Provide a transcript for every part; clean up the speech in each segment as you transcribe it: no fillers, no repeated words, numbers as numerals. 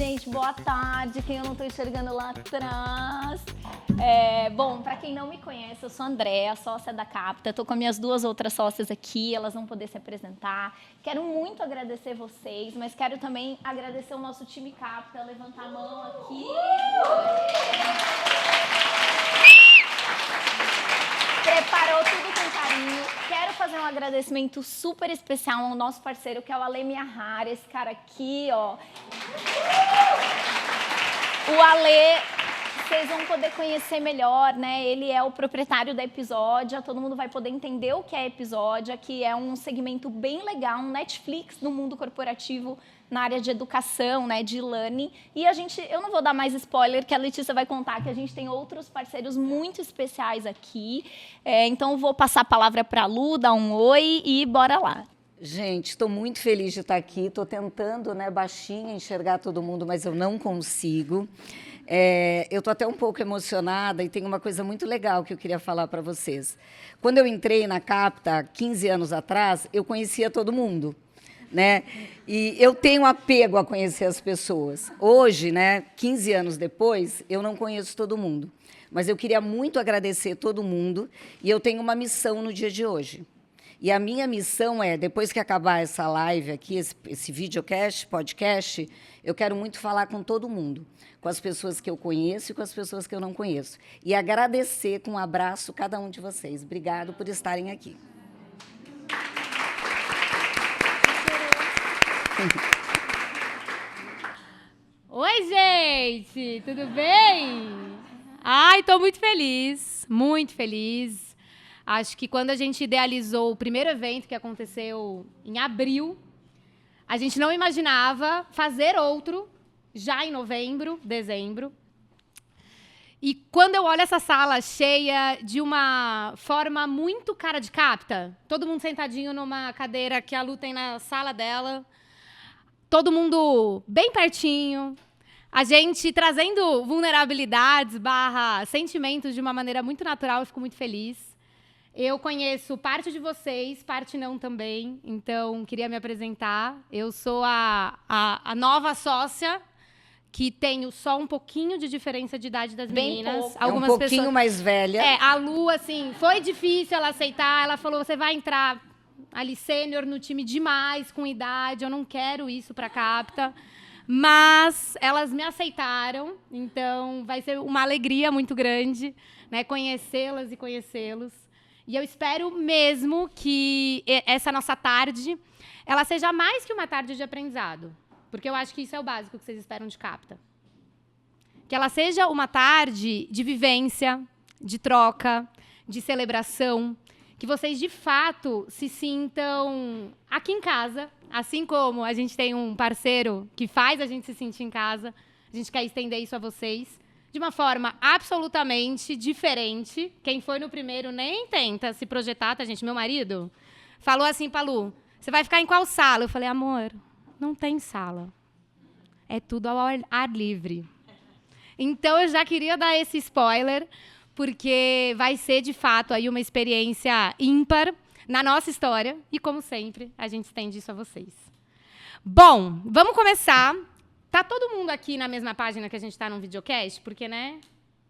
gente, boa tarde, quem eu não tô enxergando lá atrás. Bom, pra quem não me conhece, eu sou a Andréa, sócia da Capta, tô com as minhas duas outras sócias aqui, elas vão poder se apresentar. Quero muito agradecer vocês, mas quero também agradecer o nosso time Capta, levantar a mão aqui. Preparou tudo com carinho. Quero fazer um agradecimento super especial ao nosso parceiro, que é o Ale Miyahara, esse cara aqui, ó. O Ale, vocês vão poder conhecer melhor, né? Ele é o proprietário da Episódia, todo mundo vai poder entender o que é Episódia, que é um segmento bem legal, um Netflix no mundo corporativo, na área de educação, né, de learning. E eu não vou dar mais spoiler, que a Letícia vai contar que a gente tem outros parceiros muito especiais aqui. Então, vou passar a palavra para a Lu, dar um oi e bora lá. Gente, estou muito feliz de estar aqui. Estou tentando, né, baixinho, enxergar todo mundo, mas eu não consigo. Eu estou até um pouco emocionada e tem uma coisa muito legal que eu queria falar para vocês. Quando eu entrei na Capta, 15 anos atrás, eu conhecia todo mundo, né? E eu tenho apego a conhecer as pessoas. Hoje, né, 15 anos depois, eu não conheço todo mundo. Mas eu queria muito agradecer todo mundo e eu tenho uma missão no dia de hoje. E a minha missão é, depois que acabar essa live aqui, esse videocast, podcast, eu quero muito falar com todo mundo, com as pessoas que eu conheço e com as pessoas que eu não conheço. E agradecer com um abraço cada um de vocês. Obrigado por estarem aqui. Oi, gente! Tudo bem? Ai, estou muito feliz, muito feliz. Acho que quando a gente idealizou o primeiro evento que aconteceu em abril, a gente não imaginava fazer outro já em novembro, dezembro. E quando eu olho essa sala cheia de uma forma muito cara de Capta, todo mundo sentadinho numa cadeira que a Lu tem na sala dela, todo mundo bem pertinho, a gente trazendo vulnerabilidades / sentimentos de uma maneira muito natural, eu fico muito feliz. Eu conheço parte de vocês, parte não também, então queria me apresentar. Eu sou a nova sócia, que tenho só um pouquinho de diferença de idade das meninas. Pouco. Algumas um pouquinho mais velha. A Lu, assim, foi difícil ela aceitar. Ela falou, você vai entrar ali sênior no time demais, com idade, eu não quero isso para Capta. Mas elas me aceitaram, então vai ser uma alegria muito grande, né, conhecê-las e conhecê-los. E eu espero mesmo que essa nossa tarde ela seja mais que uma tarde de aprendizado. Porque eu acho que isso é o básico que vocês esperam de Capta. Que ela seja uma tarde de vivência, de troca, de celebração. Que vocês, de fato, se sintam aqui em casa. Assim como a gente tem um parceiro que faz a gente se sentir em casa. A gente quer estender isso a vocês. De uma forma absolutamente diferente. Quem foi no primeiro nem tenta se projetar, tá, gente? Meu marido falou assim pra Lu, você vai ficar em qual sala? Eu falei, amor, não tem sala. É tudo ao ar livre. Então, eu já queria dar esse spoiler, porque vai ser, de fato, aí uma experiência ímpar na nossa história. E, como sempre, a gente estende isso a vocês. Bom, vamos começar. Tá todo mundo aqui na mesma página que a gente está no videocast? Porque, né?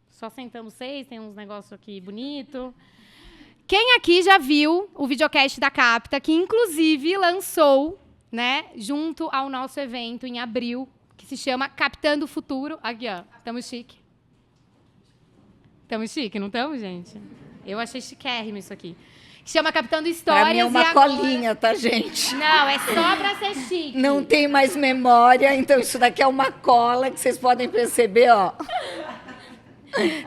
Só sentamos 6, tem uns negócios aqui bonito. Quem aqui já viu o videocast da Capta, que inclusive lançou, né, junto ao nosso evento em abril, que se chama Captando o Futuro. Aqui, ó. Estamos chique. Estamos chique, não estamos, gente? Eu achei chiquérrimo isso aqui. Que chama Captando Histórias. Pra mim é uma colinha, tá, gente? Não, é só pra ser chique. Não tem mais memória, então isso daqui é uma cola que vocês podem perceber, ó.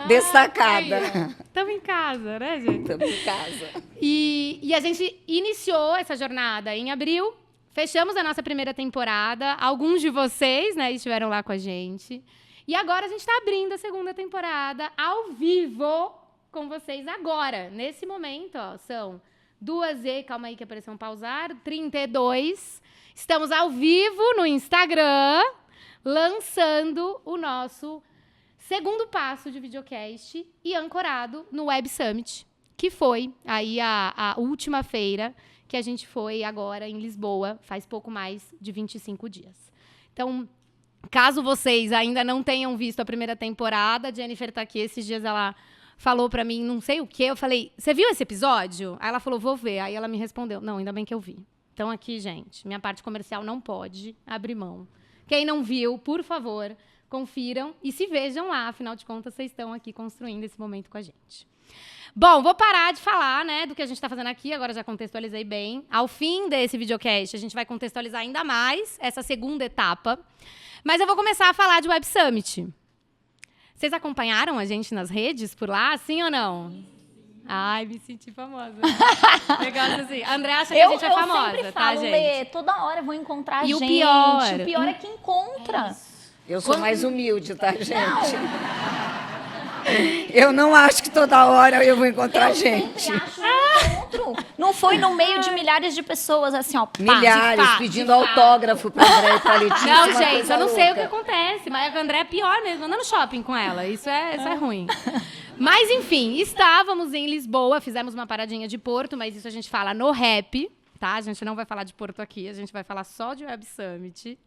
Destacada. Estamos em casa, né, gente? Estamos em casa. E a gente iniciou essa jornada em abril, fechamos a nossa primeira temporada. Alguns de vocês, né, estiveram lá com a gente. E agora a gente está abrindo a segunda temporada ao vivo com vocês agora, nesse momento, ó, são 2h, calma aí que apareceu um pausar, 32. Estamos ao vivo no Instagram, lançando o nosso segundo passo de videocast e ancorado no Web Summit, que foi aí a última feira que a gente foi agora em Lisboa, faz pouco mais de 25 dias. Então, Caso vocês ainda não tenham visto a primeira temporada, a Jennifer tá aqui, esses dias ela falou pra mim, não sei o quê, eu falei, você viu esse episódio? Aí ela falou, vou ver. Aí ela me respondeu, não, ainda bem que eu vi. Então aqui, gente, minha parte comercial não pode abrir mão. Quem não viu, por favor, confiram e se vejam lá. Afinal de contas, vocês estão aqui construindo esse momento com a gente. Bom, vou parar de falar, né, do que a gente está fazendo aqui. Agora já contextualizei bem. Ao fim desse videocast, a gente vai contextualizar ainda mais essa segunda etapa. Mas eu vou começar a falar de Web Summit. Vocês acompanharam a gente nas redes por lá, sim ou não? Ai, me senti famosa. Legal assim. André acha que a gente é famosa, eu sempre tá, falo, gente? Lê, toda hora eu vou encontrar E gente. o pior? O pior é que encontra. Eu sou mais humilde, tá, gente? Eu não acho que toda hora eu vou encontrar gente. Sempre acho um encontro. Não foi no meio de milhares de pessoas, assim, ó. Pá, Milhares de pedindo autógrafo pra André e pra Letícia. Não, uma gente, coisa eu não sei o que louca. acontece, mas a André é pior mesmo, anda no shopping com ela, isso é ruim. Mas, enfim, estávamos em Lisboa, fizemos uma paradinha de Porto, mas isso a gente fala no rap, tá? A gente não vai falar de Porto aqui, a gente vai falar só de Web Summit.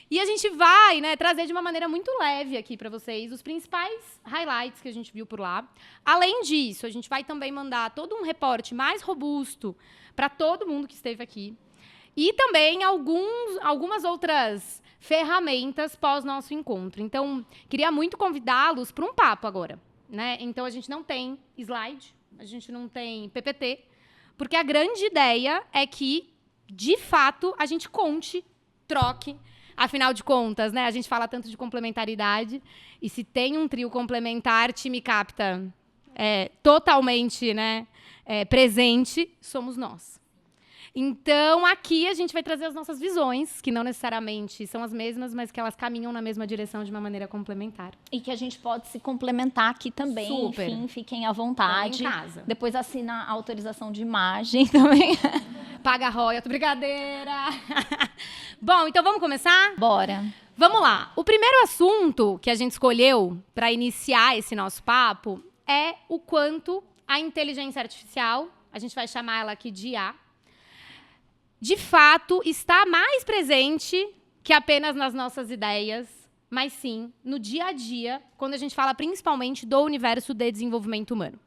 E a gente vai, né, trazer de uma maneira muito leve aqui para vocês os principais highlights que a gente viu por lá. Além disso, a gente vai também mandar todo um reporte mais robusto para todo mundo que esteve aqui. E também algumas outras ferramentas pós nosso encontro. Então, queria muito convidá-los para um papo agora, né? Então, a gente não tem slide, a gente não tem PPT, porque a grande ideia é que, de fato, a gente conte, troque. Afinal de contas, né, a gente fala tanto de complementaridade, e se tem um trio complementar, time capta totalmente, né, presente, somos nós. Então, aqui a gente vai trazer as nossas visões, que não necessariamente são as mesmas, mas que elas caminham na mesma direção de uma maneira complementar. E que a gente pode se complementar aqui também. Super. Enfim, fiquem à vontade. Em casa. Depois assina a autorização de imagem também. Paga royalty, brigadeira. Bom, então vamos começar? Bora. Vamos lá. O primeiro assunto que a gente escolheu para iniciar esse nosso papo é o quanto a inteligência artificial, a gente vai chamar ela aqui de IA, de fato está mais presente que apenas nas nossas ideias, mas sim no dia a dia, quando a gente fala principalmente do universo de desenvolvimento humano.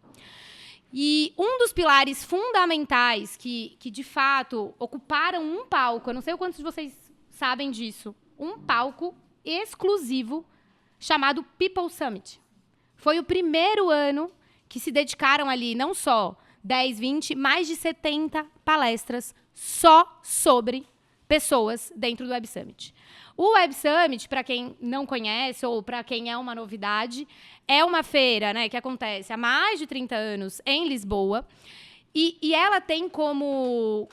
E um dos pilares fundamentais que de fato ocuparam um palco, eu não sei quantos de vocês sabem disso, um palco exclusivo chamado People Summit. Foi o primeiro ano que se dedicaram ali, não só 10, 20, mais de 70 palestras só sobre pessoas dentro do Web Summit. O Web Summit, para quem não conhece ou para quem é uma novidade, é uma feira, né, que acontece há mais de 30 anos em Lisboa, e ela tem como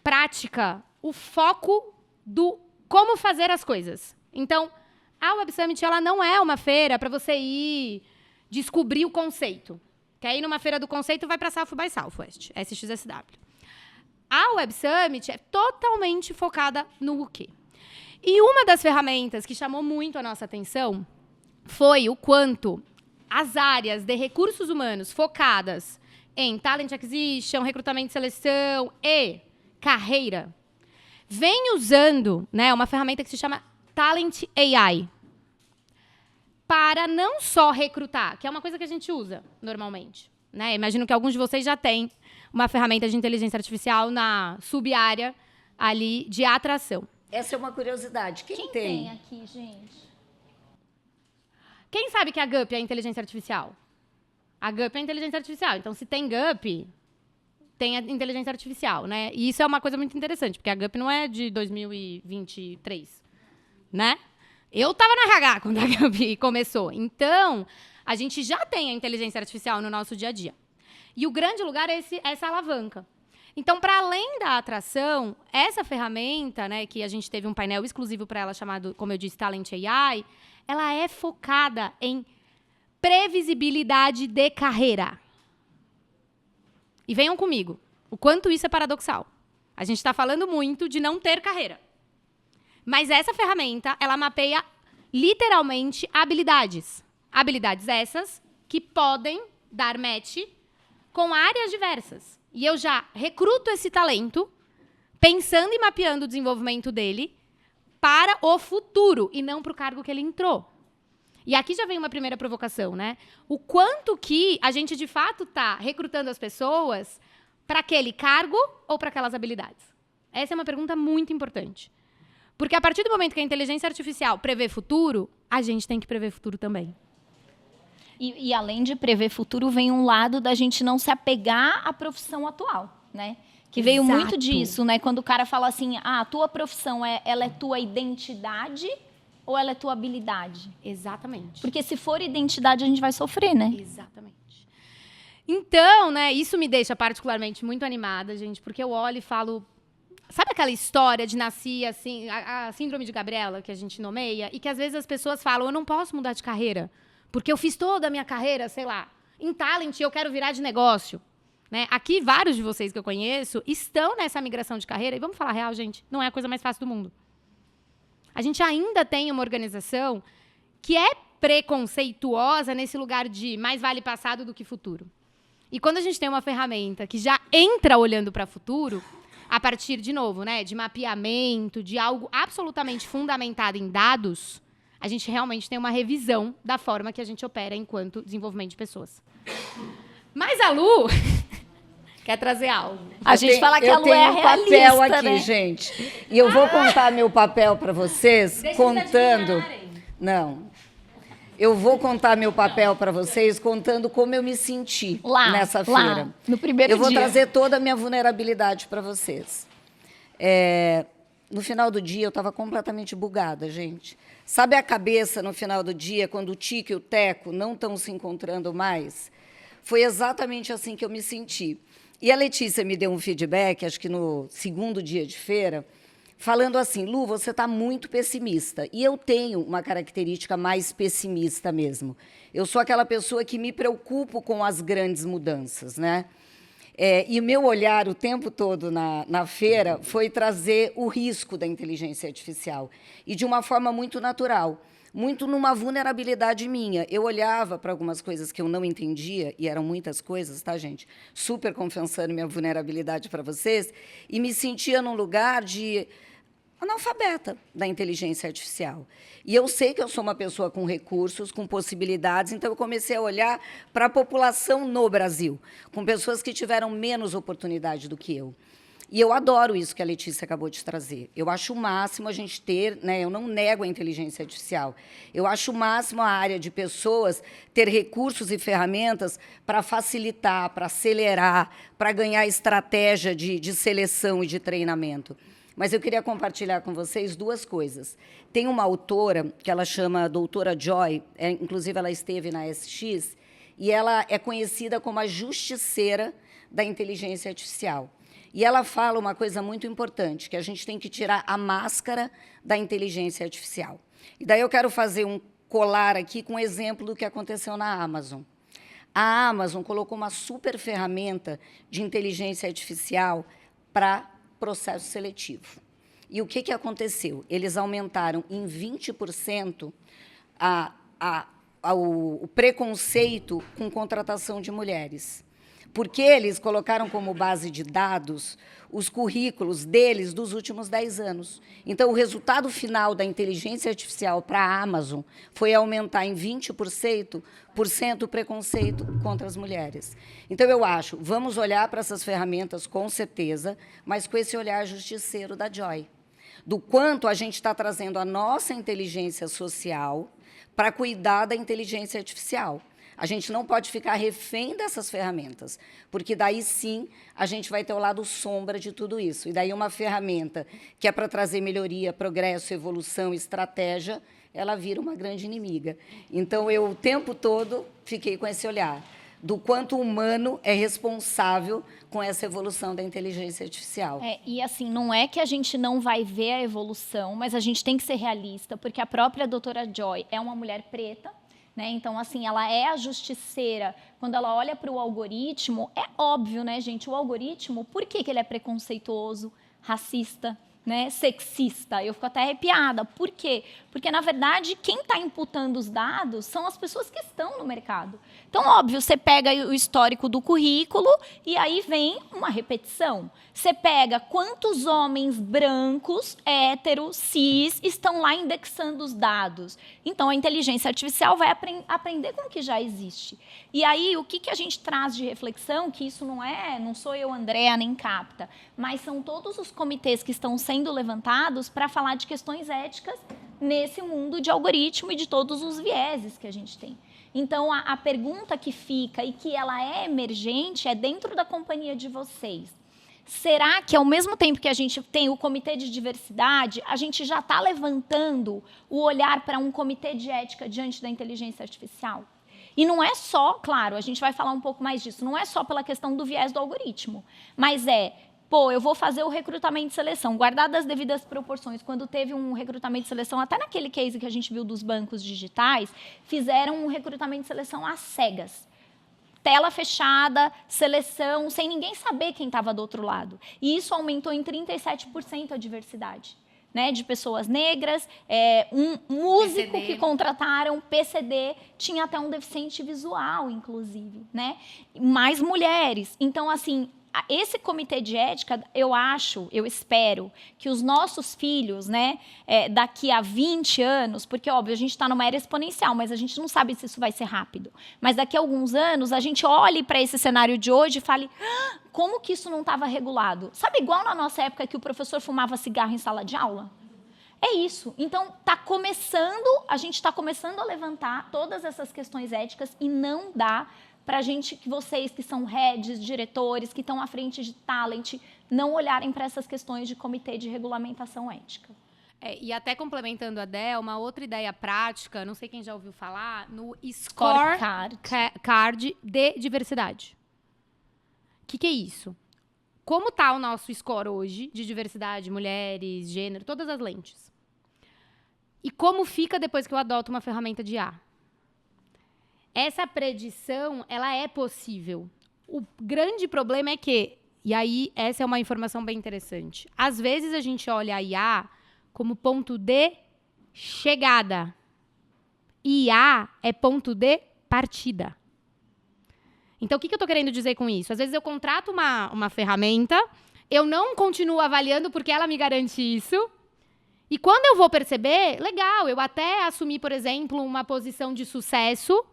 prática o foco do como fazer as coisas. Então, a Web Summit ela não é uma feira para você ir descobrir o conceito. Quer ir numa feira do conceito, vai para South by Southwest, SXSW. A Web Summit é totalmente focada no quê? E uma das ferramentas que chamou muito a nossa atenção foi o quanto as áreas de recursos humanos focadas em Talent Acquisition, recrutamento e seleção e carreira vem usando, né, uma ferramenta que se chama Talent AI para não só recrutar, que é uma coisa que a gente usa normalmente, né? Imagino que alguns de vocês já têm uma ferramenta de inteligência artificial na sub-área ali de atração. Essa é uma curiosidade. Quem tem? aqui, gente? Quem sabe que a GUP é inteligência artificial? A GUP é inteligência artificial. Então, se tem GUP, tem a inteligência artificial, né? E isso é uma coisa muito interessante, porque a GUP não é de 2023, né? Eu estava na RH quando a GUP começou. Então, a gente já tem a inteligência artificial no nosso dia a dia. E o grande lugar é essa alavanca. Então, para além da atração, essa ferramenta, né, que a gente teve um painel exclusivo para ela chamado, como eu disse, Talent AI, ela é focada em previsibilidade de carreira. E venham comigo, o quanto isso é paradoxal. A gente está falando muito de não ter carreira. Mas essa ferramenta, ela mapeia literalmente habilidades. Habilidades essas que podem dar match com áreas diversas. E eu já recruto esse talento, pensando e mapeando o desenvolvimento dele, para o futuro e não para o cargo que ele entrou. E aqui já vem uma primeira provocação, né? O quanto que a gente, de fato, está recrutando as pessoas para aquele cargo ou para aquelas habilidades? Essa é uma pergunta muito importante. Porque a partir do momento que a inteligência artificial prevê futuro, a gente tem que prever futuro também. E além de prever futuro, vem um lado da gente não se apegar à profissão atual, né? Que veio Exato. muito disso, né? Quando o cara fala assim, a tua profissão, ela é tua identidade ou ela é tua habilidade? Exatamente. Porque se for identidade, a gente vai sofrer, né? Exatamente. Então, né, isso me deixa particularmente muito animada, gente, porque eu olho e falo... Sabe aquela história de nascer, assim, a síndrome de Gabriela, que a gente nomeia? E que às vezes as pessoas falam, eu não posso mudar de carreira, porque eu fiz toda a minha carreira, sei lá, em talent, eu quero virar de negócio. Né? Aqui, vários de vocês que eu conheço estão nessa migração de carreira. E vamos falar a real, gente, não é a coisa mais fácil do mundo. A gente ainda tem uma organização que é preconceituosa nesse lugar de mais vale passado do que futuro. E quando a gente tem uma ferramenta que já entra olhando para o futuro, a partir, de novo, né, de mapeamento, de algo absolutamente fundamentado em dados, a gente realmente tem uma revisão da forma que a gente opera enquanto desenvolvimento de pessoas. Mas a Lu quer trazer algo. A gente fala que a Lu é a realista, papel aqui, né? gente. E eu vou contar meu papel para vocês Deixa contando... eles adivinharem. Não. Eu vou contar meu papel para vocês contando como eu me senti nessa feira. No primeiro dia. Eu vou trazer toda a minha vulnerabilidade para vocês. No final do dia, eu estava completamente bugada, gente. Sabe a cabeça no final do dia, quando o Tico e o Teco não estão se encontrando mais? Foi exatamente assim que eu me senti. E a Letícia me deu um feedback, acho que no segundo dia de feira, falando assim, Lu, você está muito pessimista. E eu tenho uma característica mais pessimista mesmo. Eu sou aquela pessoa que me preocupo com as grandes mudanças, né? E o meu olhar o tempo todo na feira foi trazer o risco da inteligência artificial. E de uma forma muito natural, muito numa vulnerabilidade minha. Eu olhava para algumas coisas que eu não entendia, e eram muitas coisas, tá, gente? Super confessando minha vulnerabilidade para vocês, e me sentia num lugar de analfabeta da inteligência artificial. E eu sei que eu sou uma pessoa com recursos, com possibilidades, então eu comecei a olhar para a população no Brasil, com pessoas que tiveram menos oportunidade do que eu. E eu adoro isso que a Letícia acabou de trazer. Eu acho o máximo a gente ter, né, eu não nego a inteligência artificial, eu acho o máximo a área de pessoas ter recursos e ferramentas para facilitar, para acelerar, para ganhar estratégia de seleção e de treinamento. Mas eu queria compartilhar com vocês duas coisas. Tem uma autora, que ela chama Doutora Joy, inclusive ela esteve na SX, e ela é conhecida como a justiceira da inteligência artificial. E ela fala uma coisa muito importante, que a gente tem que tirar a máscara da inteligência artificial. E daí eu quero fazer um colar aqui com um exemplo do que aconteceu na Amazon. A Amazon colocou uma super ferramenta de inteligência artificial para processo seletivo. E o que aconteceu? Eles aumentaram em 20% o preconceito com contratação de mulheres. Porque eles colocaram como base de dados os currículos deles dos últimos 10 anos. Então, o resultado final da inteligência artificial para a Amazon foi aumentar em 20% o preconceito contra as mulheres. Então, eu acho, vamos olhar para essas ferramentas com certeza, mas com esse olhar justiceiro da Joy. Do quanto a gente está trazendo a nossa inteligência social para cuidar da inteligência artificial. A gente não pode ficar refém dessas ferramentas, porque daí sim a gente vai ter o lado sombra de tudo isso. E daí uma ferramenta que é para trazer melhoria, progresso, evolução, estratégia, ela vira uma grande inimiga. Então, eu o tempo todo fiquei com esse olhar do quanto o humano é responsável com essa evolução da inteligência artificial. E assim, não é que a gente não vai ver a evolução, mas a gente tem que ser realista, porque a própria doutora Joy é uma mulher preta, né? Então, assim, ela é a justiceira. Quando ela olha para o algoritmo, é óbvio, né, gente? O algoritmo, por que ele é preconceituoso, racista, né, sexista. Eu fico até arrepiada. Por quê? Porque, na verdade, quem está imputando os dados são as pessoas que estão no mercado. Então, óbvio, você pega o histórico do currículo e aí vem uma repetição. Você pega quantos homens brancos, héteros, cis, estão lá indexando os dados. Então, a inteligência artificial vai aprender com o que já existe. E aí, o que a gente traz de reflexão, que isso não sou eu, Andréa, nem Capta, mas são todos os comitês que estão sendo levantados para falar de questões éticas nesse mundo de algoritmo e de todos os vieses que a gente tem. Então, a pergunta que fica e que ela é emergente é dentro da companhia de vocês. Será que, ao mesmo tempo que a gente tem o comitê de diversidade, a gente já está levantando o olhar para um comitê de ética diante da inteligência artificial? E não é só, claro, a gente vai falar um pouco mais disso, não é só pela questão do viés do algoritmo, mas eu vou fazer o recrutamento e seleção, guardado as devidas proporções. Quando teve um recrutamento e seleção, até naquele case que a gente viu dos bancos digitais, fizeram um recrutamento e seleção às cegas. Tela fechada, seleção, sem ninguém saber quem estava do outro lado. E isso aumentou em 37% a diversidade. Né, de pessoas negras, um músico PCD. que contrataram, PCD, tinha até um deficiente visual, inclusive, né? Mais mulheres. Então, assim, esse comitê de ética, eu espero que os nossos filhos, né, daqui a 20 anos, porque, óbvio, a gente está numa era exponencial, mas a gente não sabe se isso vai ser rápido. Mas daqui a alguns anos, a gente olhe para esse cenário de hoje e fale, como que isso não estava regulado? Sabe, igual na nossa época que o professor fumava cigarro em sala de aula? É isso. Então, a gente está começando a levantar todas essas questões éticas e não dá para a gente, que vocês que são heads, diretores, que estão à frente de talent, não olharem para essas questões de comitê de regulamentação ética. E até complementando a Dé, uma outra ideia prática, não sei quem já ouviu falar, no Scorecard de diversidade. O que é isso? Como está o nosso score hoje de diversidade, mulheres, gênero, todas as lentes? E como fica depois que eu adoto uma ferramenta de IA? Essa predição, ela é possível. O grande problema é que, e aí essa é uma informação bem interessante, às vezes a gente olha a IA como ponto de chegada. IA é ponto de partida. Então, o que eu estou querendo dizer com isso? Às vezes eu contrato uma ferramenta, eu não continuo avaliando porque ela me garante isso, e quando eu vou perceber, legal, eu até assumi, por exemplo, uma posição de sucesso,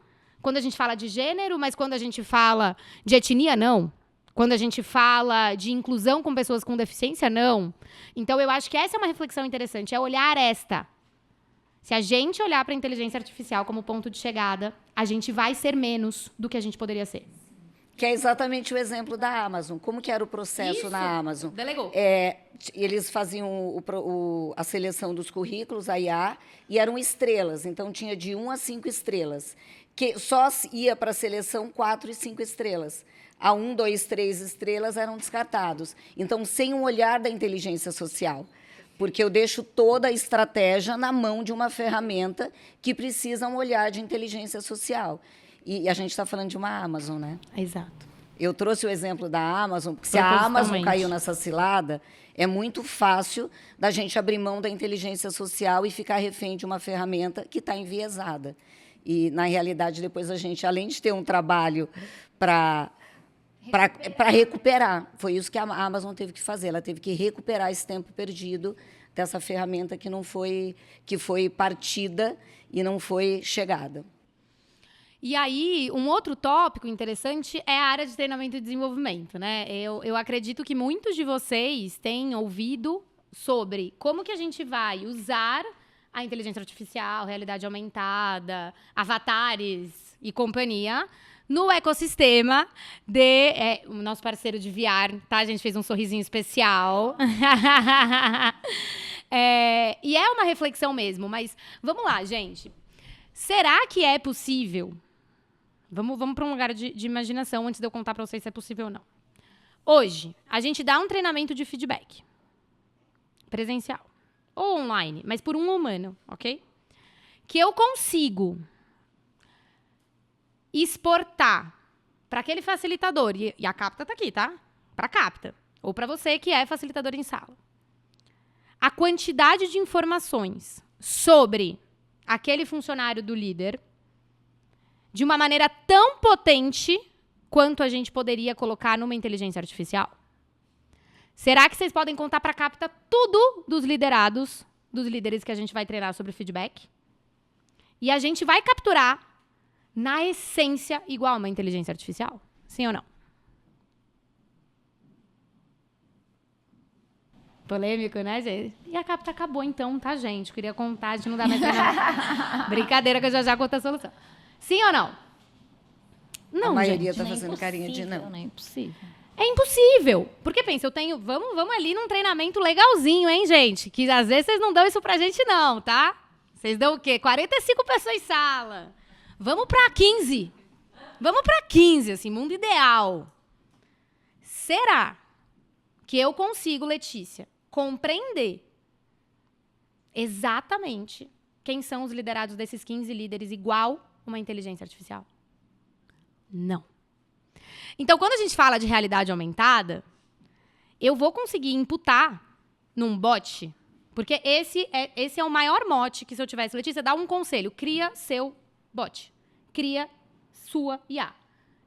quando a gente fala de gênero, mas quando a gente fala de etnia, não. Quando a gente fala de inclusão com pessoas com deficiência, não. Então, eu acho que essa é uma reflexão interessante, é olhar esta. Se a gente olhar para a inteligência artificial como ponto de chegada, a gente vai ser menos do que a gente poderia ser. Que é exatamente o exemplo da Amazon. Como que era o processo Isso. na Amazon? Delegou. Eles faziam a seleção dos currículos, a IA, e eram estrelas. Então, tinha de 1 a 5 estrelas. Que só ia para a seleção 4 e 5 estrelas. A 1, 2, 3 estrelas eram descartados. Então, sem um olhar da inteligência social. Porque eu deixo toda a estratégia na mão de uma ferramenta que precisa um olhar de inteligência social. E a gente está falando de uma Amazon, né? Exato. Eu trouxe o exemplo da Amazon, porque se a Amazon caiu nessa cilada, é muito fácil da gente abrir mão da inteligência social e ficar refém de uma ferramenta que está enviesada. E, na realidade, depois a gente, além de ter um trabalho para recuperar, foi isso que a Amazon teve que fazer. Ela teve que recuperar esse tempo perdido dessa ferramenta que foi partida e não foi chegada. E aí, um outro tópico interessante é a área de treinamento e desenvolvimento, né? Eu acredito que muitos de vocês têm ouvido sobre como que a gente vai usar a inteligência artificial, realidade aumentada, avatares e companhia no ecossistema o nosso parceiro de VR, tá? A gente fez um sorrisinho especial. E é uma reflexão mesmo, mas vamos lá, gente. Será que é possível? Vamos para um lugar de imaginação antes de eu contar para vocês se é possível ou não. Hoje, a gente dá um treinamento de feedback presencial ou online, mas por um humano, ok? Que eu consigo exportar para aquele facilitador, e a Capta está aqui, tá? Para a Capta, ou para você que é facilitador em sala. a quantidade de informações sobre aquele funcionário do líder de uma maneira tão potente quanto a gente poderia colocar numa inteligência artificial? Será que vocês podem contar para a Capta tudo dos liderados, dos líderes que a gente vai treinar sobre feedback? E a gente vai capturar, na essência, igual uma inteligência artificial? Sim ou não? Polêmico, né, gente? E a Capta acabou então, tá, gente? Queria contar, a gente não dá mais treinamento. Brincadeira que eu já conto a solução. Sim ou não? Não, a maioria gente. tá fazendo carinha de não. Não é impossível. É impossível. Porque, pensa, eu tenho... Vamos ali num treinamento legalzinho, hein, gente? Que às vezes vocês não dão isso pra gente, não, tá? Vocês dão o quê? 45 pessoas em sala. Vamos pra 15. Vamos pra 15, assim, mundo ideal. Será que eu consigo, Letícia, compreender exatamente quem são os liderados desses 15 líderes igual uma inteligência artificial? Não. Então, quando a gente fala de realidade aumentada, eu vou conseguir imputar num bot, porque esse é o maior mote que, se eu tivesse, Letícia, dá um conselho: cria seu bot. Cria sua IA.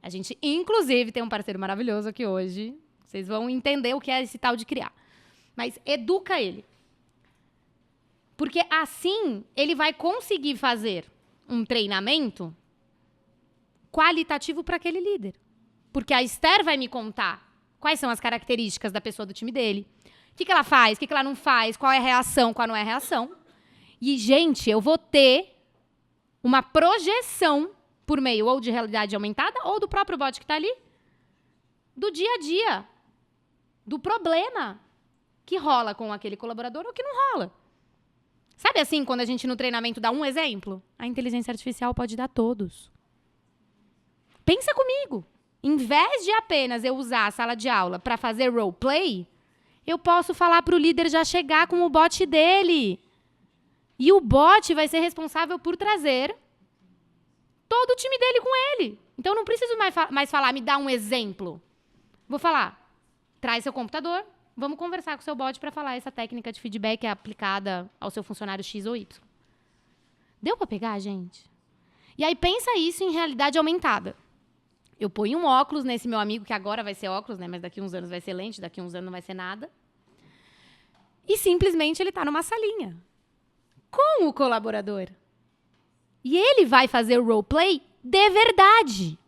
A gente, inclusive, tem um parceiro maravilhoso aqui hoje. Vocês vão entender o que é esse tal de criar. Mas educa ele. Porque assim, ele vai conseguir fazer um treinamento qualitativo para aquele líder. Porque a Esther vai me contar quais são as características da pessoa do time dele, o que ela faz, o que ela não faz, qual é a reação, qual não é a reação. E, gente, eu vou ter uma projeção por meio ou de realidade aumentada ou do próprio bot que está ali, do dia a dia, do problema que rola com aquele colaborador ou que não rola. Sabe assim, quando a gente no treinamento dá um exemplo? A inteligência artificial pode dar todos. Pensa comigo. Em vez de apenas eu usar a sala de aula para fazer roleplay, eu posso falar para o líder já chegar com o bot dele. E o bot vai ser responsável por trazer todo o time dele com ele. Então, eu não preciso mais falar, me dá um exemplo. Vou falar, traz seu computador, vamos conversar com o seu bot para falar essa técnica de feedback aplicada ao seu funcionário X ou Y. Deu para pegar, gente? E aí, pensa isso em realidade aumentada. Eu ponho um óculos nesse meu amigo, que agora vai ser óculos, né? Mas daqui uns anos vai ser lente, daqui uns anos não vai ser nada. E simplesmente ele está numa salinha com o colaborador. E ele vai fazer o roleplay de verdade.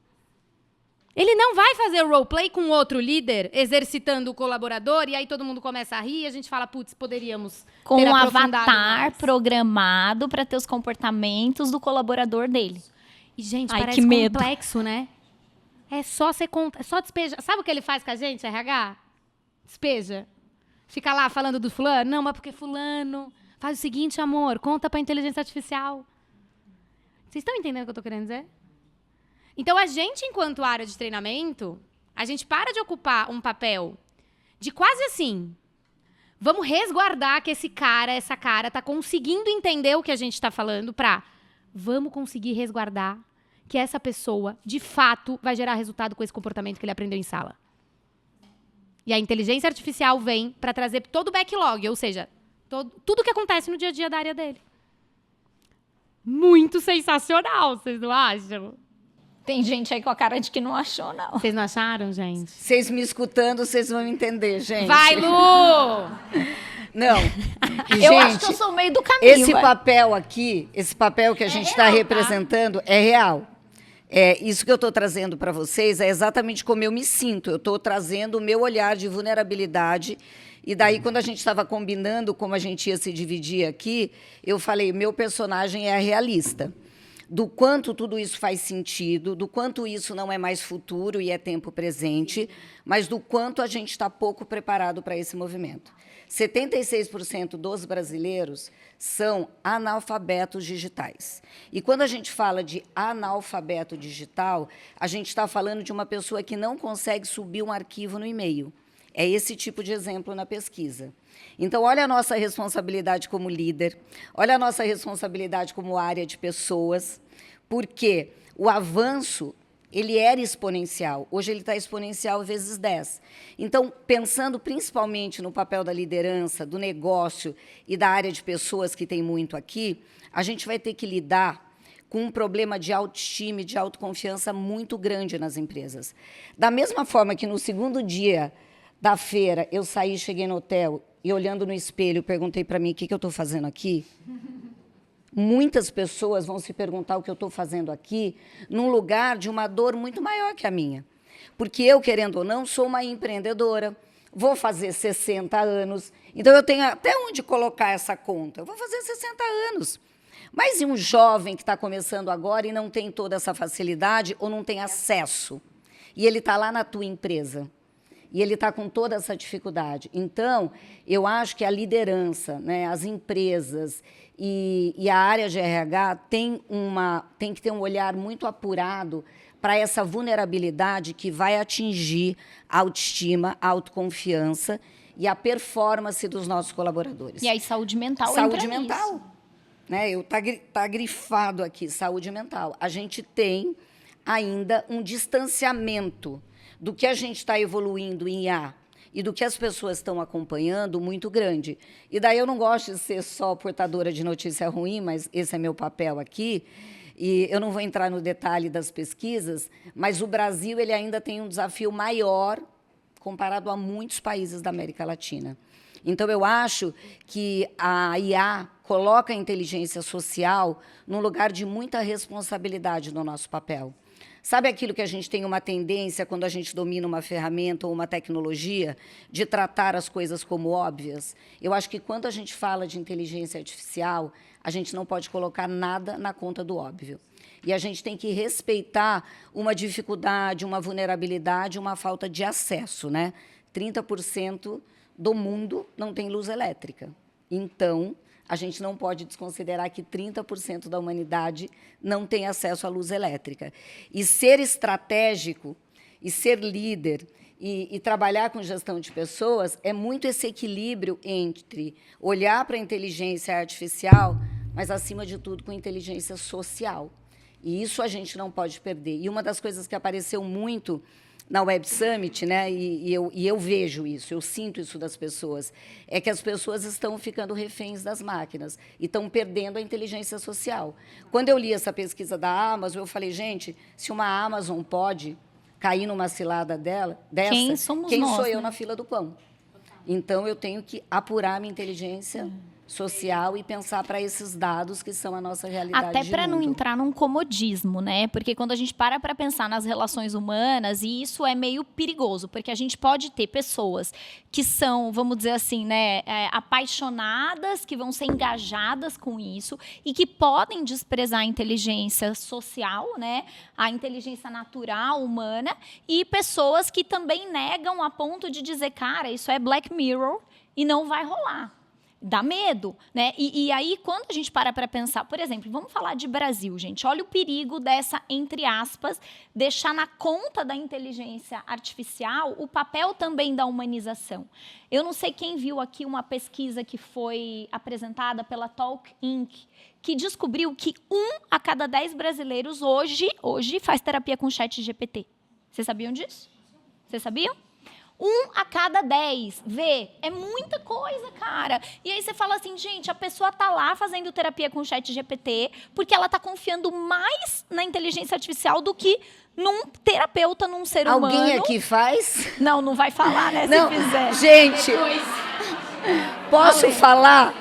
Ele não vai fazer o roleplay com outro líder, exercitando o colaborador, e aí todo mundo começa a rir e a gente fala, putz, poderíamos Com ter um aprofundado avatar mais. programado para ter os comportamentos do colaborador dele. E, gente, Ai, parece que medo. complexo, né? É só despejar. Sabe o que ele faz com a gente, RH? Despeja. Fica lá falando do fulano. Não, mas porque fulano faz o seguinte, amor, conta pra inteligência artificial. Vocês estão entendendo o que eu tô querendo dizer? Então, a gente, enquanto área de treinamento, a gente para de ocupar um papel de quase assim, vamos resguardar que essa cara tá conseguindo entender o que a gente tá falando vamos conseguir resguardar que essa pessoa, de fato, vai gerar resultado com esse comportamento que ele aprendeu em sala. E a inteligência artificial vem para trazer todo o backlog, ou seja, tudo o que acontece no dia a dia da área dele. Muito sensacional, vocês não acham? Tem gente aí com a cara de que não achou, não. Vocês não acharam, gente? Vocês me escutando, vocês vão entender, gente. Vai, Lu! Não. E, Eu gente, acho que eu sou meio do caminho. esse vai. papel aqui, esse papel que a gente está real, tá? representando, é real. Isso que eu estou trazendo para vocês é exatamente como eu me sinto. Eu estou trazendo o meu olhar de vulnerabilidade. E daí, quando a gente estava combinando como a gente ia se dividir aqui, eu falei, meu personagem é realista. Do quanto tudo isso faz sentido, do quanto isso não é mais futuro e é tempo presente, mas do quanto a gente está pouco preparado para esse movimento. 76% dos brasileiros são analfabetos digitais. E quando a gente fala de analfabeto digital, a gente está falando de uma pessoa que não consegue subir um arquivo no e-mail. É esse tipo de exemplo na pesquisa. Então, olha a nossa responsabilidade como líder, olha a nossa responsabilidade como área de pessoas, porque o avanço ele era exponencial. Hoje ele está exponencial vezes 10. Então, pensando principalmente no papel da liderança, do negócio e da área de pessoas, que tem muito aqui, a gente vai ter que lidar com um problema de autoestima e de autoconfiança muito grande nas empresas. Da mesma forma que no segundo dia da feira, eu saí, cheguei no hotel e, olhando no espelho, perguntei para mim o que eu estou fazendo aqui. Muitas pessoas vão se perguntar o que eu estou fazendo aqui num lugar de uma dor muito maior que a minha. Porque eu, querendo ou não, sou uma empreendedora, vou fazer 60 anos, então eu tenho até onde colocar essa conta. Eu vou fazer 60 anos. Mas e um jovem que está começando agora e não tem toda essa facilidade ou não tem acesso? E ele está lá na tua empresa. E ele está com toda essa dificuldade. Então, eu acho que a liderança, né, as empresas e a área de RH tem que ter um olhar muito apurado para essa vulnerabilidade que vai atingir a autoestima, a autoconfiança e a performance dos nossos colaboradores. E aí, saúde mental Saúde entra mental. nisso. Né? Tá grifado aqui, saúde mental. A gente tem ainda um distanciamento do que a gente está evoluindo em IA e do que as pessoas estão acompanhando muito grande. E daí eu não gosto de ser só portadora de notícia ruim, mas esse é meu papel aqui. E eu não vou entrar no detalhe das pesquisas, mas o Brasil ele ainda tem um desafio maior comparado a muitos países da América Latina. Então, eu acho que a IA coloca a inteligência social num lugar de muita responsabilidade no nosso papel. Sabe aquilo que a gente tem uma tendência, quando a gente domina uma ferramenta ou uma tecnologia, de tratar as coisas como óbvias? Eu acho que, quando a gente fala de inteligência artificial, a gente não pode colocar nada na conta do óbvio. E a gente tem que respeitar uma dificuldade, uma vulnerabilidade, uma falta de acesso, né? 30% do mundo não tem luz elétrica. Então, a gente não pode desconsiderar que 30% da humanidade não tem acesso à luz elétrica. E ser estratégico, e ser líder, e trabalhar com gestão de pessoas é muito esse equilíbrio entre olhar para a inteligência artificial, mas, acima de tudo, com inteligência social. E isso a gente não pode perder. E uma das coisas que apareceu muito na Web Summit, né, e eu vejo isso, eu sinto isso das pessoas, é que as pessoas estão ficando reféns das máquinas e estão perdendo a inteligência social. Quando eu li essa pesquisa da Amazon, eu falei, gente, se uma Amazon pode cair numa cilada dessa, quem nós, sou eu, né? na fila do pão? Então, eu tenho que apurar minha inteligência social e pensar para esses dados que são a nossa realidade. Até para não mundo. entrar num comodismo, né? Porque quando a gente para pensar nas relações humanas, e isso é meio perigoso, porque a gente pode ter pessoas que são, vamos dizer assim, né, apaixonadas, que vão ser engajadas com isso e que podem desprezar a inteligência social, né, a inteligência natural, humana, e pessoas que também negam a ponto de dizer, cara, isso é Black Mirror e não vai rolar. Dá medo, né? E aí, quando a gente para pensar, por exemplo, vamos falar de Brasil, gente. Olha o perigo dessa, entre aspas, deixar na conta da inteligência artificial o papel também da humanização. Eu não sei quem viu aqui uma pesquisa que foi apresentada pela Talk Inc., que descobriu que 1 a cada 10 brasileiros hoje faz terapia com ChatGPT. Vocês sabiam disso? Vocês sabiam? 1 a cada 10. Vê, é muita coisa, cara. E aí você fala assim, gente, a pessoa tá lá fazendo terapia com o ChatGPT porque ela tá confiando mais na inteligência artificial do que num terapeuta, num ser humano. Alguém aqui faz? Não vai falar, né, Não, se fizer. gente, posso falar?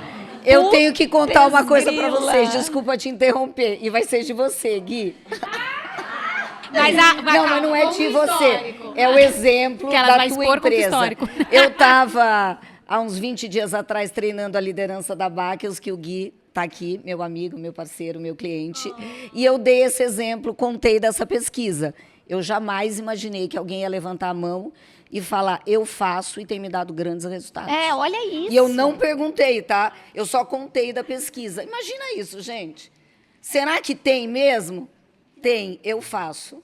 Eu tenho que contar uma coisa para grila. vocês. Desculpa te interromper. E vai ser de você, Gui. Mas Mas não é de você. É o exemplo Que ela da vai tua expor como empresa. histórico. Eu estava, há uns 20 dias atrás, treinando a liderança da Bacchus, que o Gui está aqui, meu amigo, meu parceiro, meu cliente. E eu dei esse exemplo, contei dessa pesquisa. Eu jamais imaginei que alguém ia levantar a mão e falar, eu faço, e tem me dado grandes resultados. Olha isso. E eu não perguntei, tá? Eu só contei da pesquisa. Imagina isso, gente. Será que tem mesmo? Tem, eu faço.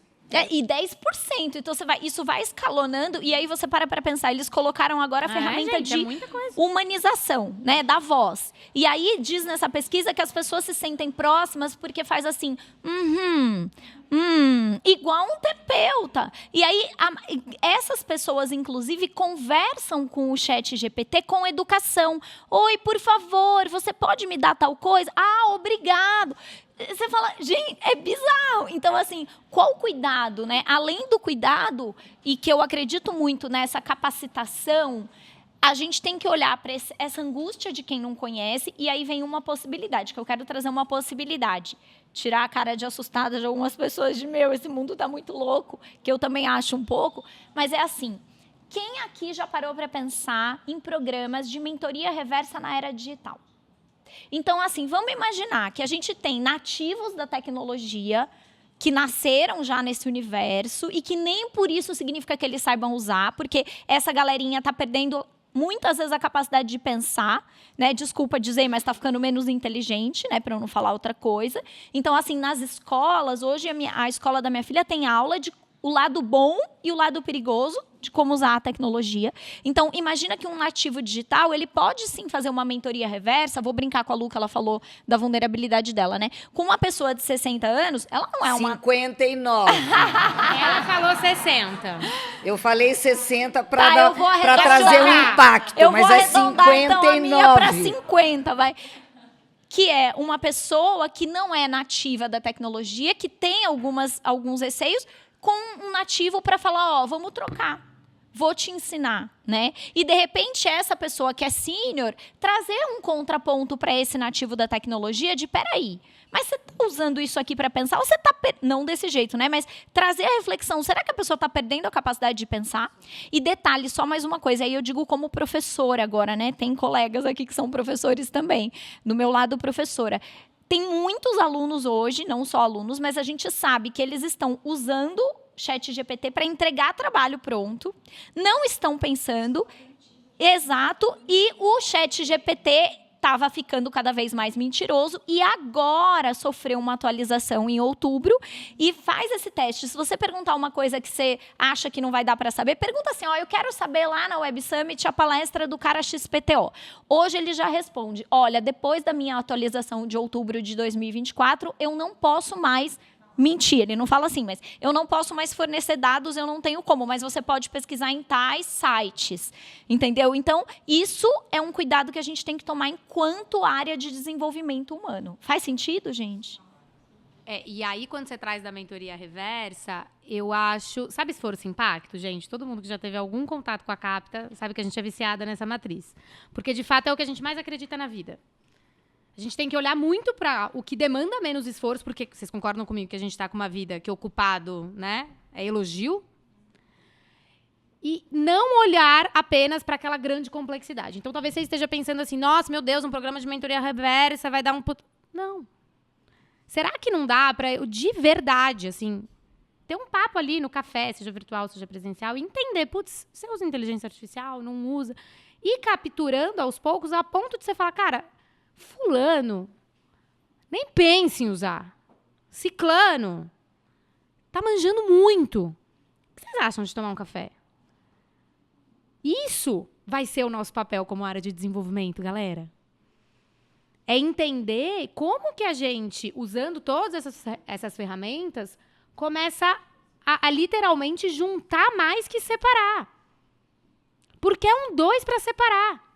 E 10%. Então, isso vai escalonando e aí você para pensar. Eles colocaram agora a ferramenta gente, de muita coisa. humanização, né, da voz. E aí diz nessa pesquisa que as pessoas se sentem próximas porque faz assim, igual um terapeuta. E aí, essas pessoas, inclusive, conversam com o ChatGPT com educação. Oi, por favor, você pode me dar tal coisa? Ah, obrigado. Você fala, gente, é bizarro. Então, assim, qual o cuidado, né? Além do cuidado, e que eu acredito muito nessa capacitação, a gente tem que olhar para essa angústia de quem não conhece, e aí vem uma possibilidade, que eu quero trazer uma possibilidade. Tirar a cara de assustada de algumas pessoas de, esse mundo tá muito louco, que eu também acho um pouco, mas é assim, quem aqui já parou para pensar em programas de mentoria reversa na era digital? Então, assim, vamos imaginar que a gente tem nativos da tecnologia que nasceram já nesse universo e que nem por isso significa que eles saibam usar, porque essa galerinha está perdendo muitas vezes a capacidade de pensar, né? Desculpa dizer, mas está ficando menos inteligente, né? Para eu não falar outra coisa. Então, assim, nas escolas, hoje a escola da minha filha tem aula de o lado bom e o lado perigoso de como usar a tecnologia. Então, imagina que um nativo digital, ele pode sim fazer uma mentoria reversa. Vou brincar com a Lu, que ela falou da vulnerabilidade dela, né? Com uma pessoa de 60 anos, ela não é uma... 59. Ela falou 60. Eu falei 60 Tá, para trazer um impacto, eu mas vou é arredondar, 59. então, a minha para 50, vai. Que é uma pessoa que não é nativa da tecnologia, que tem alguns receios, com um nativo para falar, vamos trocar, vou te ensinar, né? E, de repente, essa pessoa que é sênior, trazer um contraponto para esse nativo da tecnologia de, peraí, mas você está usando isso aqui para pensar ou você está... Não desse jeito, né? Mas trazer a reflexão, será que a pessoa está perdendo a capacidade de pensar? E detalhe, só mais uma coisa, aí eu digo como professora agora, né? Tem colegas aqui que são professores também, do meu lado professora. Tem muitos alunos hoje, não só alunos, mas a gente sabe que eles estão usando ChatGPT para entregar trabalho pronto, não estão pensando, exato, e o ChatGPT estava ficando cada vez mais mentiroso e agora sofreu uma atualização em outubro e faz esse teste. Se você perguntar uma coisa que você acha que não vai dar para saber, pergunta assim, eu quero saber lá na Web Summit a palestra do cara XPTO. Hoje ele já responde, olha, depois da minha atualização de outubro de 2024, eu não posso mais mentir, ele não fala assim, mas eu não posso mais fornecer dados, eu não tenho como, mas você pode pesquisar em tais sites, entendeu? Então, isso é um cuidado que a gente tem que tomar enquanto área de desenvolvimento humano. Faz sentido, gente? E aí, quando você traz da mentoria reversa, eu acho... Sabe esforço e impacto, gente? Todo mundo que já teve algum contato com a Capta sabe que a gente é viciada nessa matriz. Porque, de fato, é o que a gente mais acredita na vida. A gente tem que olhar muito para o que demanda menos esforço, porque vocês concordam comigo que a gente está com uma vida que ocupado, né, é elogio? E não olhar apenas para aquela grande complexidade. Então, talvez você esteja pensando assim, nossa, meu Deus, um programa de mentoria reversa vai dar um... Não. Será que não dá para eu, de verdade, assim, ter um papo ali no café, seja virtual, seja presencial, e entender, putz, você usa inteligência artificial, não usa, e capturando aos poucos a ponto de você falar, cara... Fulano, nem pense em usar. Ciclano, tá manjando muito. O que vocês acham de tomar um café? Isso vai ser o nosso papel como área de desenvolvimento, galera. É entender como que a gente, usando todas essas ferramentas, começa a literalmente juntar mais que separar. Porque é um dois para separar.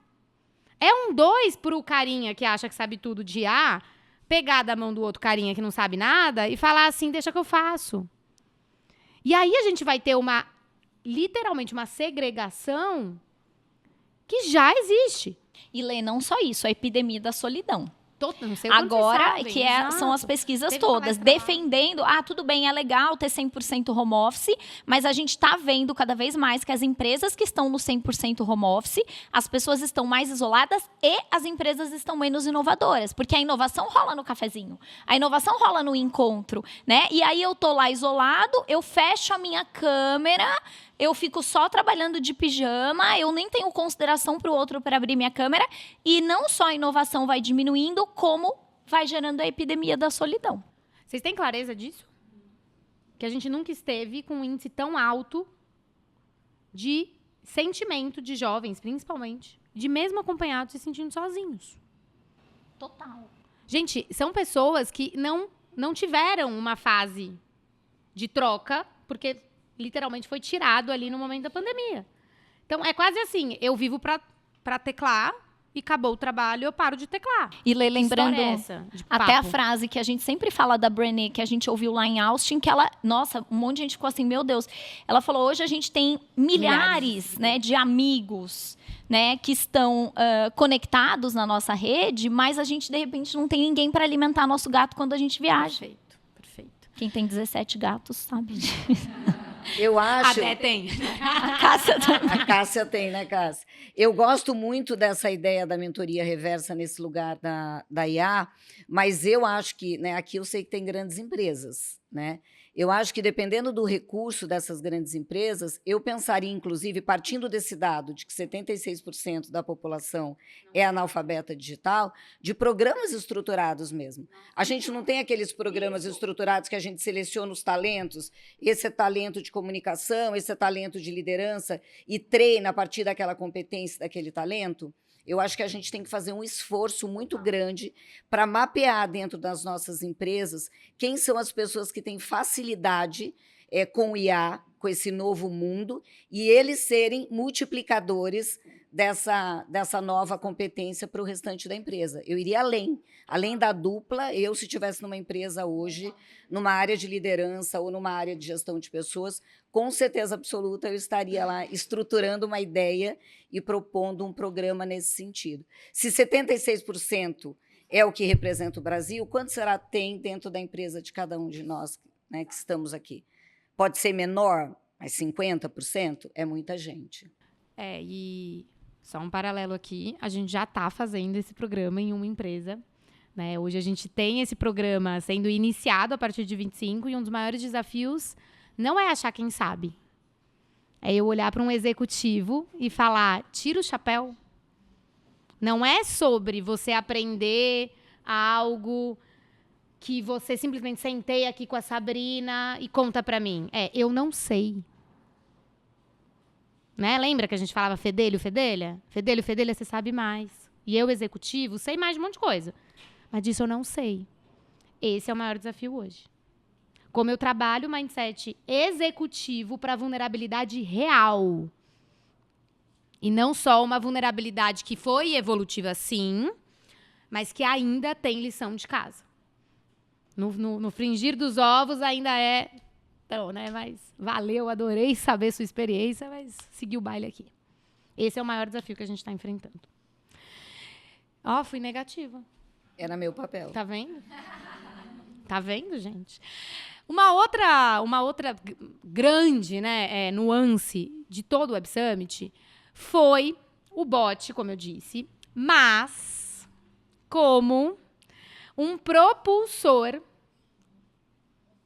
É um 2 pro carinha que acha que sabe tudo de IA, pegar da mão do outro carinha que não sabe nada e falar assim, deixa que eu faço. E aí a gente vai ter literalmente uma segregação que já existe. E Lê, não só isso, a epidemia da solidão. Não sei agora, sabem, que são as pesquisas Teve todas, defendendo, tudo bem, é legal ter 100% home office, mas a gente está vendo cada vez mais que as empresas que estão no 100% home office, as pessoas estão mais isoladas e as empresas estão menos inovadoras, porque a inovação rola no cafezinho, a inovação rola no encontro, né? E aí eu tô lá isolado, eu fecho a minha câmera, eu fico só trabalhando de pijama, eu nem tenho consideração para o outro para abrir minha câmera, e não só a inovação vai diminuindo, como vai gerando a epidemia da solidão. Vocês têm clareza disso? que a gente nunca esteve com um índice tão alto de sentimento de jovens, principalmente, de mesmo acompanhados se sentindo sozinhos. Total. Gente, são pessoas que não tiveram uma fase de troca, porque literalmente foi tirado ali no momento da pandemia. Então, é quase assim, eu vivo pra teclar e acabou o trabalho, eu paro de teclar. E lembrando Que história é essa de até a papo? frase que a gente sempre fala da Brené, que a gente ouviu lá em Austin, que ela, nossa, um monte de gente ficou assim, meu Deus. Ela falou, hoje a gente tem milhares, né, de amigos, né, que estão conectados na nossa rede, mas a gente, de repente, não tem ninguém para alimentar nosso gato quando a gente viaja. Perfeito, perfeito. Quem tem 17 gatos sabe disso. Eu acho... Até tem. A Cássia também. A Cássia tem, né, Cássia? Eu gosto muito dessa ideia da mentoria reversa nesse lugar da IA, mas eu acho que, né, aqui eu sei que tem grandes empresas, né? Eu acho que, dependendo do recurso dessas grandes empresas, eu pensaria, inclusive, partindo desse dado de que 76% da população é analfabeta digital, de programas estruturados mesmo. A gente não tem aqueles programas estruturados que a gente seleciona os talentos, esse é talento de comunicação, esse é talento de liderança, e treina a partir daquela competência, daquele talento. Eu acho que a gente tem que fazer um esforço muito grande para mapear dentro das nossas empresas quem são as pessoas que têm facilidade com o IA, com esse novo mundo, e eles serem multiplicadores dessa nova competência para o restante da empresa. Eu iria além da dupla. Eu, se estivesse numa empresa hoje, numa área de liderança ou numa área de gestão de pessoas, com certeza absoluta eu estaria lá estruturando uma ideia e propondo um programa nesse sentido. Se 76% é o que representa o Brasil, quanto será tem dentro da empresa de cada um de nós, né, que estamos aqui? Pode ser menor, mas 50% é muita gente. E só um paralelo aqui, a gente já está fazendo esse programa em uma empresa, né? Hoje a gente tem esse programa sendo iniciado a partir de 25 e um dos maiores desafios não é achar quem sabe. É eu olhar para um executivo e falar, tira o chapéu. Não é sobre você aprender algo que você simplesmente sentei aqui com a Sabrina e conta para mim. Eu não sei. Né? Lembra que a gente falava fedelho, fedelha? Fedelho, fedelha, você sabe mais. E eu, executivo, sei mais de um monte de coisa. Mas disso eu não sei. Esse é o maior desafio hoje. Como eu trabalho o mindset executivo para vulnerabilidade real. E não só uma vulnerabilidade que foi evolutiva, sim, mas que ainda tem lição de casa. No fringir dos ovos ainda é... Então, né? Mas valeu, adorei saber sua experiência, mas segui o baile aqui. Esse é o maior desafio que a gente está enfrentando. Fui negativa. Era meu papel. Tá vendo? Tá vendo, gente? Uma outra grande, né, nuance de todo o Web Summit foi o bot, como eu disse, mas como um propulsor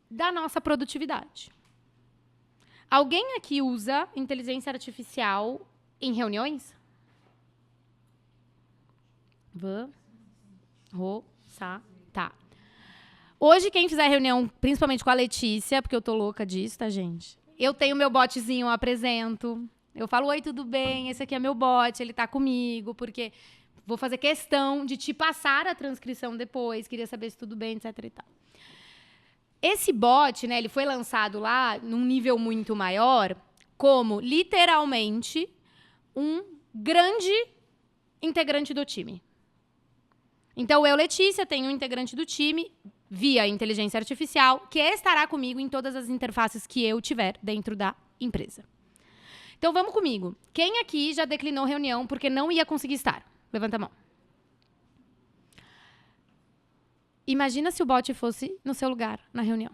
da nossa produtividade. Alguém aqui usa inteligência artificial em reuniões? Tá. Hoje, quem fizer reunião, principalmente com a Letícia, porque eu tô louca disso, tá, gente? Eu tenho meu botzinho, eu apresento. Eu falo, oi, tudo bem? Esse aqui é meu bot, ele tá comigo, porque vou fazer questão de te passar a transcrição depois, queria saber se tudo bem, etc e tal. Esse bot, né, ele foi lançado lá num nível muito maior, como, literalmente, um grande integrante do time. Então, eu, Letícia, tenho um integrante do time via inteligência artificial que estará comigo em todas as interfaces que eu tiver dentro da empresa. Então, vamos comigo. Quem aqui já declinou reunião porque não ia conseguir estar? Levanta a mão. Imagina se o bot fosse no seu lugar, na reunião.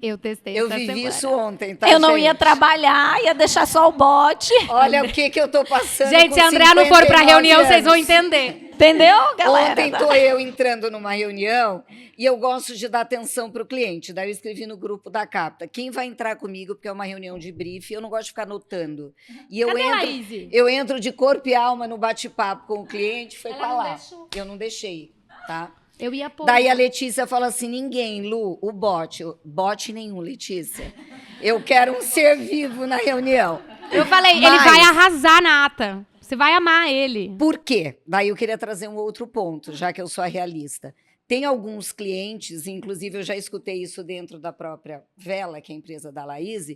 Eu testei Eu essa vivi semana. isso ontem, tá, Eu não gente? ia trabalhar, ia deixar só o bot. Olha o que eu tô passando. Gente, com se a Andrea não for pra 59 reunião, vocês vão anos. entender. Entendeu, galera? Ontem estou eu entrando numa reunião e eu gosto de dar atenção para o cliente. Daí eu escrevi no grupo da Capta, quem vai entrar comigo, porque é uma reunião de briefing, eu não gosto de ficar anotando. E eu entro de corpo e alma no bate-papo com o cliente, foi para lá. Eu não deixei, tá? Eu ia pôr. Daí a Letícia fala assim, ninguém, Lu, o bot nenhum, Letícia. Eu quero um ser vivo na reunião. Eu falei, ele vai arrasar na ata. Você vai amar ele. Por quê? Daí eu queria trazer um outro ponto, já que eu sou a realista. Tem alguns clientes, inclusive eu já escutei isso dentro da própria Vela, que é a empresa da Laís,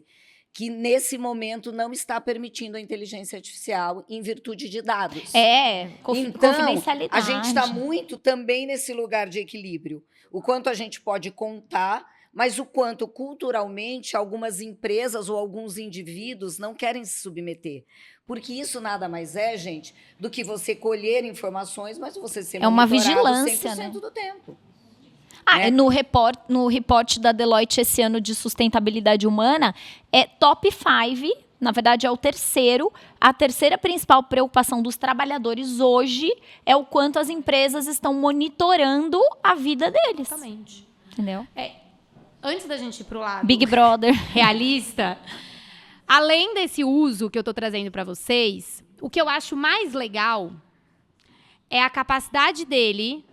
que nesse momento não está permitindo a inteligência artificial em virtude de dados. Então, confidencialidade. A gente está muito também nesse lugar de equilíbrio. O quanto a gente pode contar, mas o quanto culturalmente algumas empresas ou alguns indivíduos não querem se submeter. Porque isso nada mais é, gente, do que você colher informações, mas você ser uma monitorado vigilância, 100% né? do tempo. No report da Deloitte esse ano de sustentabilidade humana, é top 5, na verdade é o terceiro. A terceira principal preocupação dos trabalhadores hoje é o quanto as empresas estão monitorando a vida deles. Exatamente. Entendeu? Antes da gente ir pro lado Big Brother. realista, além desse uso que eu tô trazendo para vocês, o que eu acho mais legal é a capacidade dele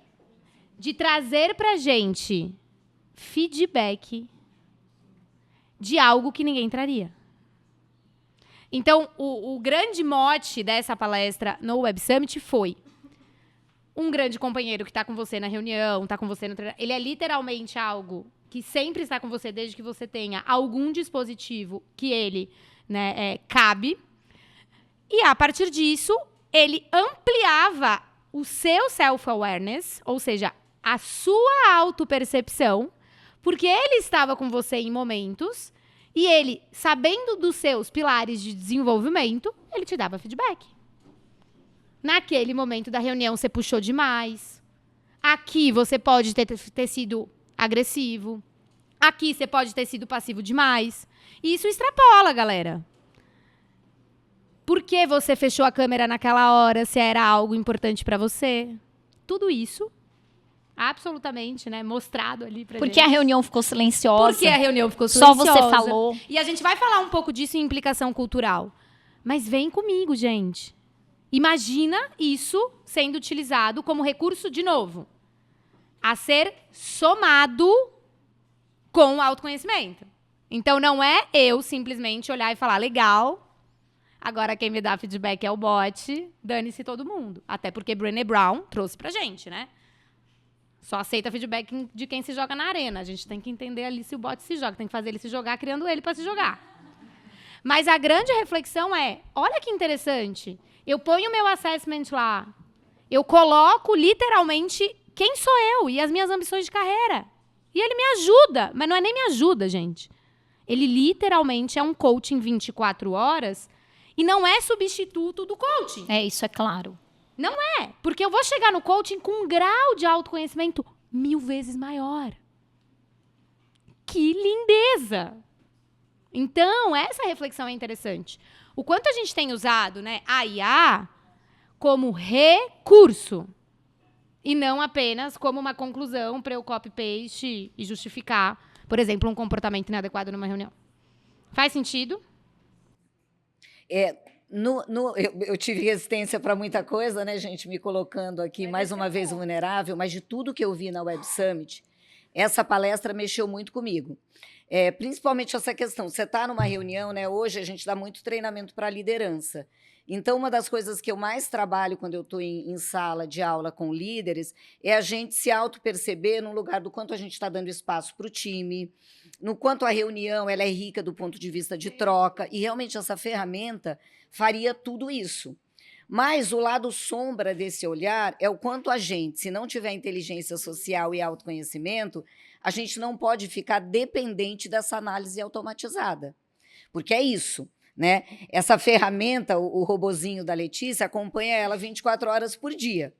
de trazer pra gente feedback de algo que ninguém traria. Então, o grande mote dessa palestra no Web Summit foi um grande companheiro que está com você na reunião, está com você no treinamento. Ele é literalmente algo que sempre está com você desde que você tenha algum dispositivo que ele cabe. E, a partir disso, ele ampliava o seu self-awareness, ou seja, a sua autopercepção, porque ele estava com você em momentos e ele, sabendo dos seus pilares de desenvolvimento, ele te dava feedback. Naquele momento da reunião, você puxou demais. Aqui, você pode ter sido agressivo. Aqui, você pode ter sido passivo demais. E isso extrapola, galera. Por que você fechou a câmera naquela hora, se era algo importante para você? Tudo isso, absolutamente, mostrado ali pra gente. Porque a reunião ficou silenciosa. Porque a reunião ficou Só silenciosa. você falou. E a gente vai falar um pouco disso em implicação cultural. Mas vem comigo, gente. Imagina isso sendo utilizado como recurso, de novo, a ser somado com o autoconhecimento. Então, não é eu simplesmente olhar e falar, legal, agora quem me dá feedback é o bot, dane-se todo mundo. Até porque Brené Brown trouxe pra gente, Só aceita feedback de quem se joga na arena. A gente tem que entender ali se o bot se joga. Tem que fazer ele se jogar, criando ele para se jogar. Mas a grande reflexão é, olha que interessante, eu ponho o meu assessment lá, eu coloco literalmente quem sou eu e as minhas ambições de carreira. E ele me ajuda, mas não é nem me ajuda, gente. Ele literalmente é um coaching 24 horas e não é substituto do coaching. Isso é claro. Não é, porque eu vou chegar no coaching com um grau de autoconhecimento 1000 vezes maior. Que lindeza! Então, essa reflexão é interessante. O quanto a gente tem usado a IA como recurso e não apenas como uma conclusão para eu copy-paste e justificar, por exemplo, um comportamento inadequado numa reunião. Faz sentido? Eu tive resistência para muita coisa, gente? Me colocando aqui mais uma vez vulnerável, mas de tudo que eu vi na Web Summit, essa palestra mexeu muito comigo. Principalmente essa questão, você está numa reunião, hoje a gente dá muito treinamento para liderança. Então, uma das coisas que eu mais trabalho quando eu estou em sala de aula com líderes é a gente se auto-perceber no lugar do quanto a gente está dando espaço para o time, no quanto a reunião ela é rica do ponto de vista de troca, e realmente essa ferramenta faria tudo isso. Mas o lado sombra desse olhar é o quanto a gente, se não tiver inteligência social e autoconhecimento, a gente não pode ficar dependente dessa análise automatizada. Porque é isso, Essa ferramenta, o robozinho da Letícia, acompanha ela 24 horas por dia.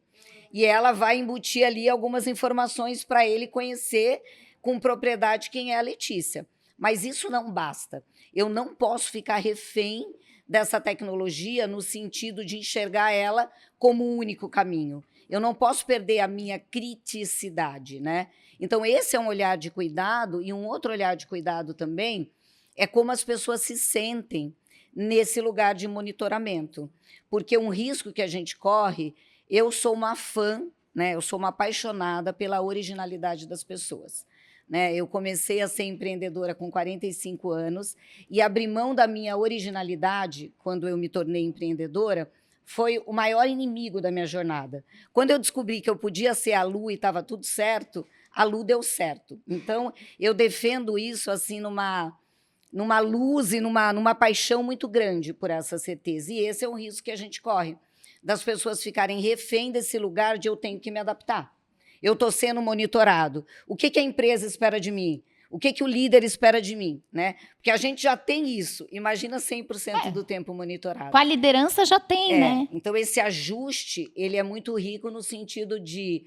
E ela vai embutir ali algumas informações para ele conhecer com propriedade quem é a Letícia. Mas isso não basta. Eu não posso ficar refém dessa tecnologia no sentido de enxergar ela como o único caminho. Eu não posso perder a minha criticidade, Então, esse é um olhar de cuidado, e um outro olhar de cuidado também é como as pessoas se sentem nesse lugar de monitoramento. Porque um risco que a gente corre, eu sou uma fã né? Eu sou uma apaixonada pela originalidade das pessoas. Né? Eu comecei a ser empreendedora com 45 anos e abrir mão da minha originalidade, quando eu me tornei empreendedora, foi o maior inimigo da minha jornada. Quando eu descobri que eu podia ser a Lu e estava tudo certo, a Lu deu certo. Então, eu defendo isso assim numa luz e numa paixão muito grande por essa certeza. E esse é um risco que a gente corre, das pessoas ficarem refém desse lugar de eu tenho que me adaptar. Eu estou sendo monitorado. O que a empresa espera de mim? O que o líder espera de mim? Né? Porque a gente já tem isso. Imagina 100% do tempo monitorado. Com a liderança já tem, né? Então, esse ajuste ele é muito rico no sentido de...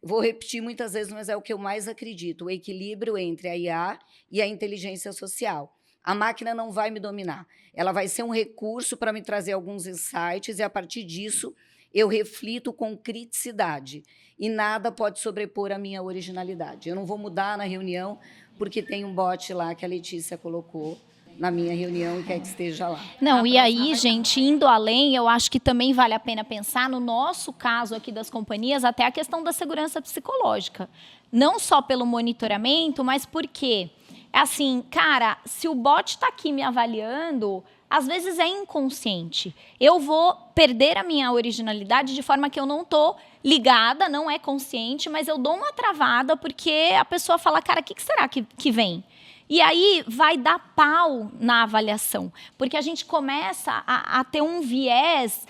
Vou repetir muitas vezes, mas é o que eu mais acredito. O equilíbrio entre a IA e a inteligência social. A máquina não vai me dominar. Ela vai ser um recurso para me trazer alguns insights e, a partir disso, eu reflito com criticidade. E nada pode sobrepor a minha originalidade. Eu não vou mudar na reunião porque tem um bot lá que a Letícia colocou na minha reunião e quer que esteja lá. Não, e aí, gente, indo além, eu acho que também vale a pena pensar, no nosso caso aqui das companhias, até a questão da segurança psicológica. Não só pelo monitoramento, mas porque, assim, cara, se o bot está aqui me avaliando, às vezes é inconsciente. Eu vou perder a minha originalidade de forma que eu não estou ligada, não é consciente, mas eu dou uma travada porque a pessoa fala, cara, o que será que vem? E aí vai dar pau na avaliação, porque a gente começa a ter um viés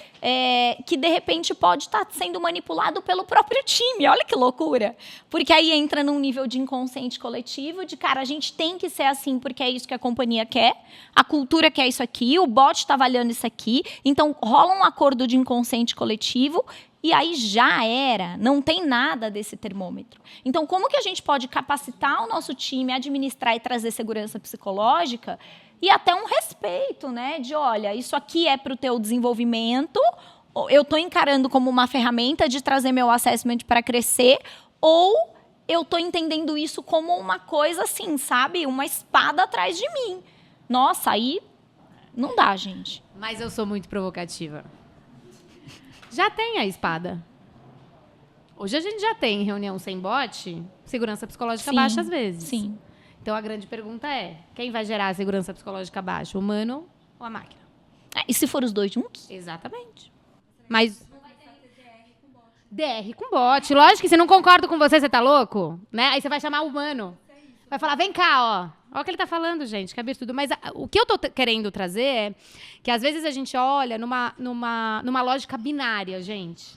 que, de repente, pode estar sendo manipulado pelo próprio time. Olha que loucura! Porque aí entra num nível de inconsciente coletivo, de, cara, a gente tem que ser assim porque é isso que a companhia quer, a cultura quer isso aqui, o bot está avaliando isso aqui, então rola um acordo de inconsciente coletivo. E aí já era, não tem nada desse termômetro. Então, como que a gente pode capacitar o nosso time, administrar e trazer segurança psicológica e até um respeito, né? De, olha, isso aqui é para o teu desenvolvimento, eu estou encarando como uma ferramenta de trazer meu assessment para crescer, ou eu estou entendendo isso como uma coisa assim, sabe? Uma espada atrás de mim. Nossa, aí não dá, gente. Mas eu sou muito provocativa. Já tem a espada. Hoje a gente já tem reunião sem bot, segurança psicológica baixa às vezes. Sim. Então a grande pergunta é, quem vai gerar a segurança psicológica baixa, o humano ou a máquina? E se for os dois juntos? Exatamente. Mas DR com bot. Lógico que se não concordo com você, você tá louco? Né? Aí você vai chamar o humano. Vai falar, vem cá, ó. Olha o que ele tá falando, gente, que absurdo. Mas o que eu tô querendo trazer é que às vezes a gente olha numa lógica binária, gente.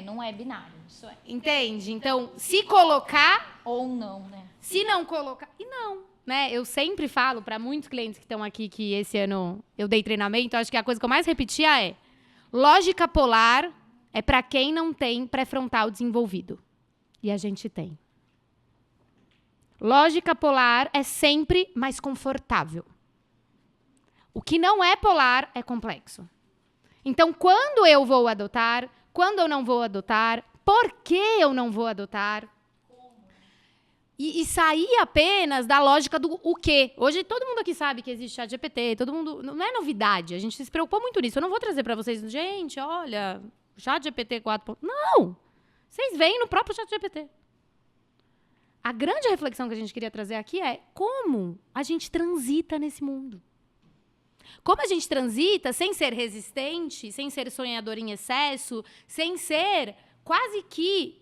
Não é binário, isso é. Entende? Então, se colocar... Ou não, né? Se não colocar... E não, né? Eu sempre falo para muitos clientes que estão aqui, que esse ano eu dei treinamento, acho que a coisa que eu mais repetia é lógica polar é para quem não tem pré-frontal desenvolvido. E a gente tem. Lógica polar é sempre mais confortável. O que não é polar é complexo. Então, quando eu vou adotar, quando eu não vou adotar, por que eu não vou adotar? E sair apenas da lógica do o quê. Hoje todo mundo aqui sabe que existe ChatGPT, todo mundo, não é novidade, a gente se preocupou muito nisso. Eu não vou trazer para vocês, gente, olha, ChatGPT 4. Não! Vocês veem no próprio ChatGPT. A grande reflexão que a gente queria trazer aqui é como a gente transita nesse mundo. Como a gente transita sem ser resistente, sem ser sonhador em excesso, sem ser quase que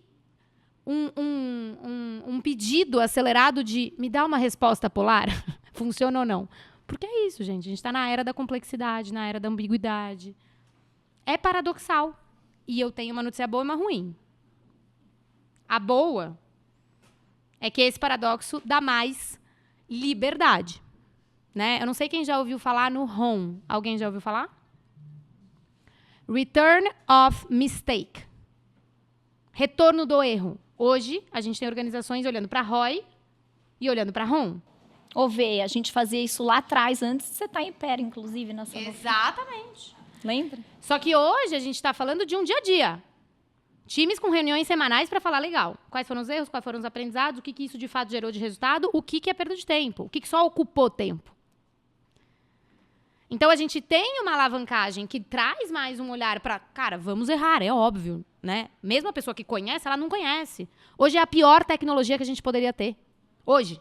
um pedido acelerado de me dar uma resposta polar, funciona ou não. Porque é isso, gente. A gente está na era da complexidade, na era da ambiguidade. É paradoxal. E eu tenho uma notícia boa e uma ruim. A boa é que esse paradoxo dá mais liberdade. Né? Eu não sei quem já ouviu falar no ROM. Alguém já ouviu falar? Return of Mistake. Retorno do erro. Hoje, a gente tem organizações olhando para ROI e olhando para ROM. Ô, Vê, a gente fazia isso lá atrás, antes de você estar em pé, inclusive, na sua Exatamente. Lembra? Só que hoje a gente está falando de um dia a dia. Times com reuniões semanais para falar legal. Quais foram os erros, quais foram os aprendizados, o que isso de fato gerou de resultado, o que é perda de tempo, o que só ocupou tempo. Então, a gente tem uma alavancagem que traz mais um olhar para, cara, vamos errar, é óbvio, né? Mesmo a pessoa que conhece, ela não conhece. Hoje é a pior tecnologia que a gente poderia ter. Hoje,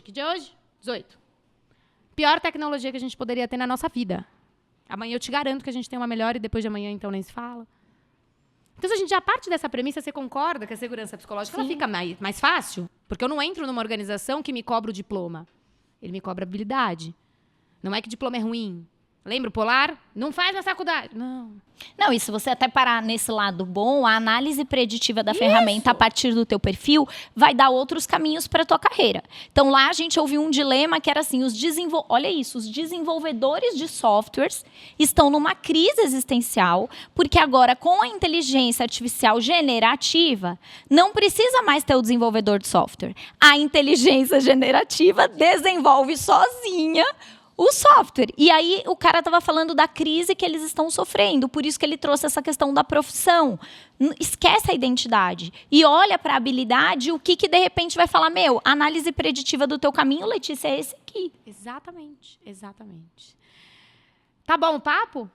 que dia é hoje? 18. Pior tecnologia que a gente poderia ter na nossa vida. Amanhã eu te garanto que a gente tem uma melhor e depois de amanhã, então, nem se fala. Então, se a gente já parte dessa premissa, você concorda que a segurança psicológica ela fica mais fácil? Porque eu não entro numa organização que me cobra o diploma. Ele me cobra habilidade. Não é que diploma é ruim. Lembra o Polar? Não faz na faculdade. Não, e se você até parar nesse lado bom, a análise preditiva da ferramenta a partir do teu perfil vai dar outros caminhos para a tua carreira. Então, lá a gente ouviu um dilema que era assim, olha isso, os desenvolvedores de softwares estão numa crise existencial, porque agora, com a inteligência artificial generativa, não precisa mais ter o desenvolvedor de software. A inteligência generativa desenvolve sozinha o software. E aí o cara estava falando da crise que eles estão sofrendo, por isso que ele trouxe essa questão da profissão. Esquece a identidade e olha para a habilidade, o que de repente vai falar, análise preditiva do teu caminho, Letícia, é esse aqui. Exatamente. Tá bom o papo?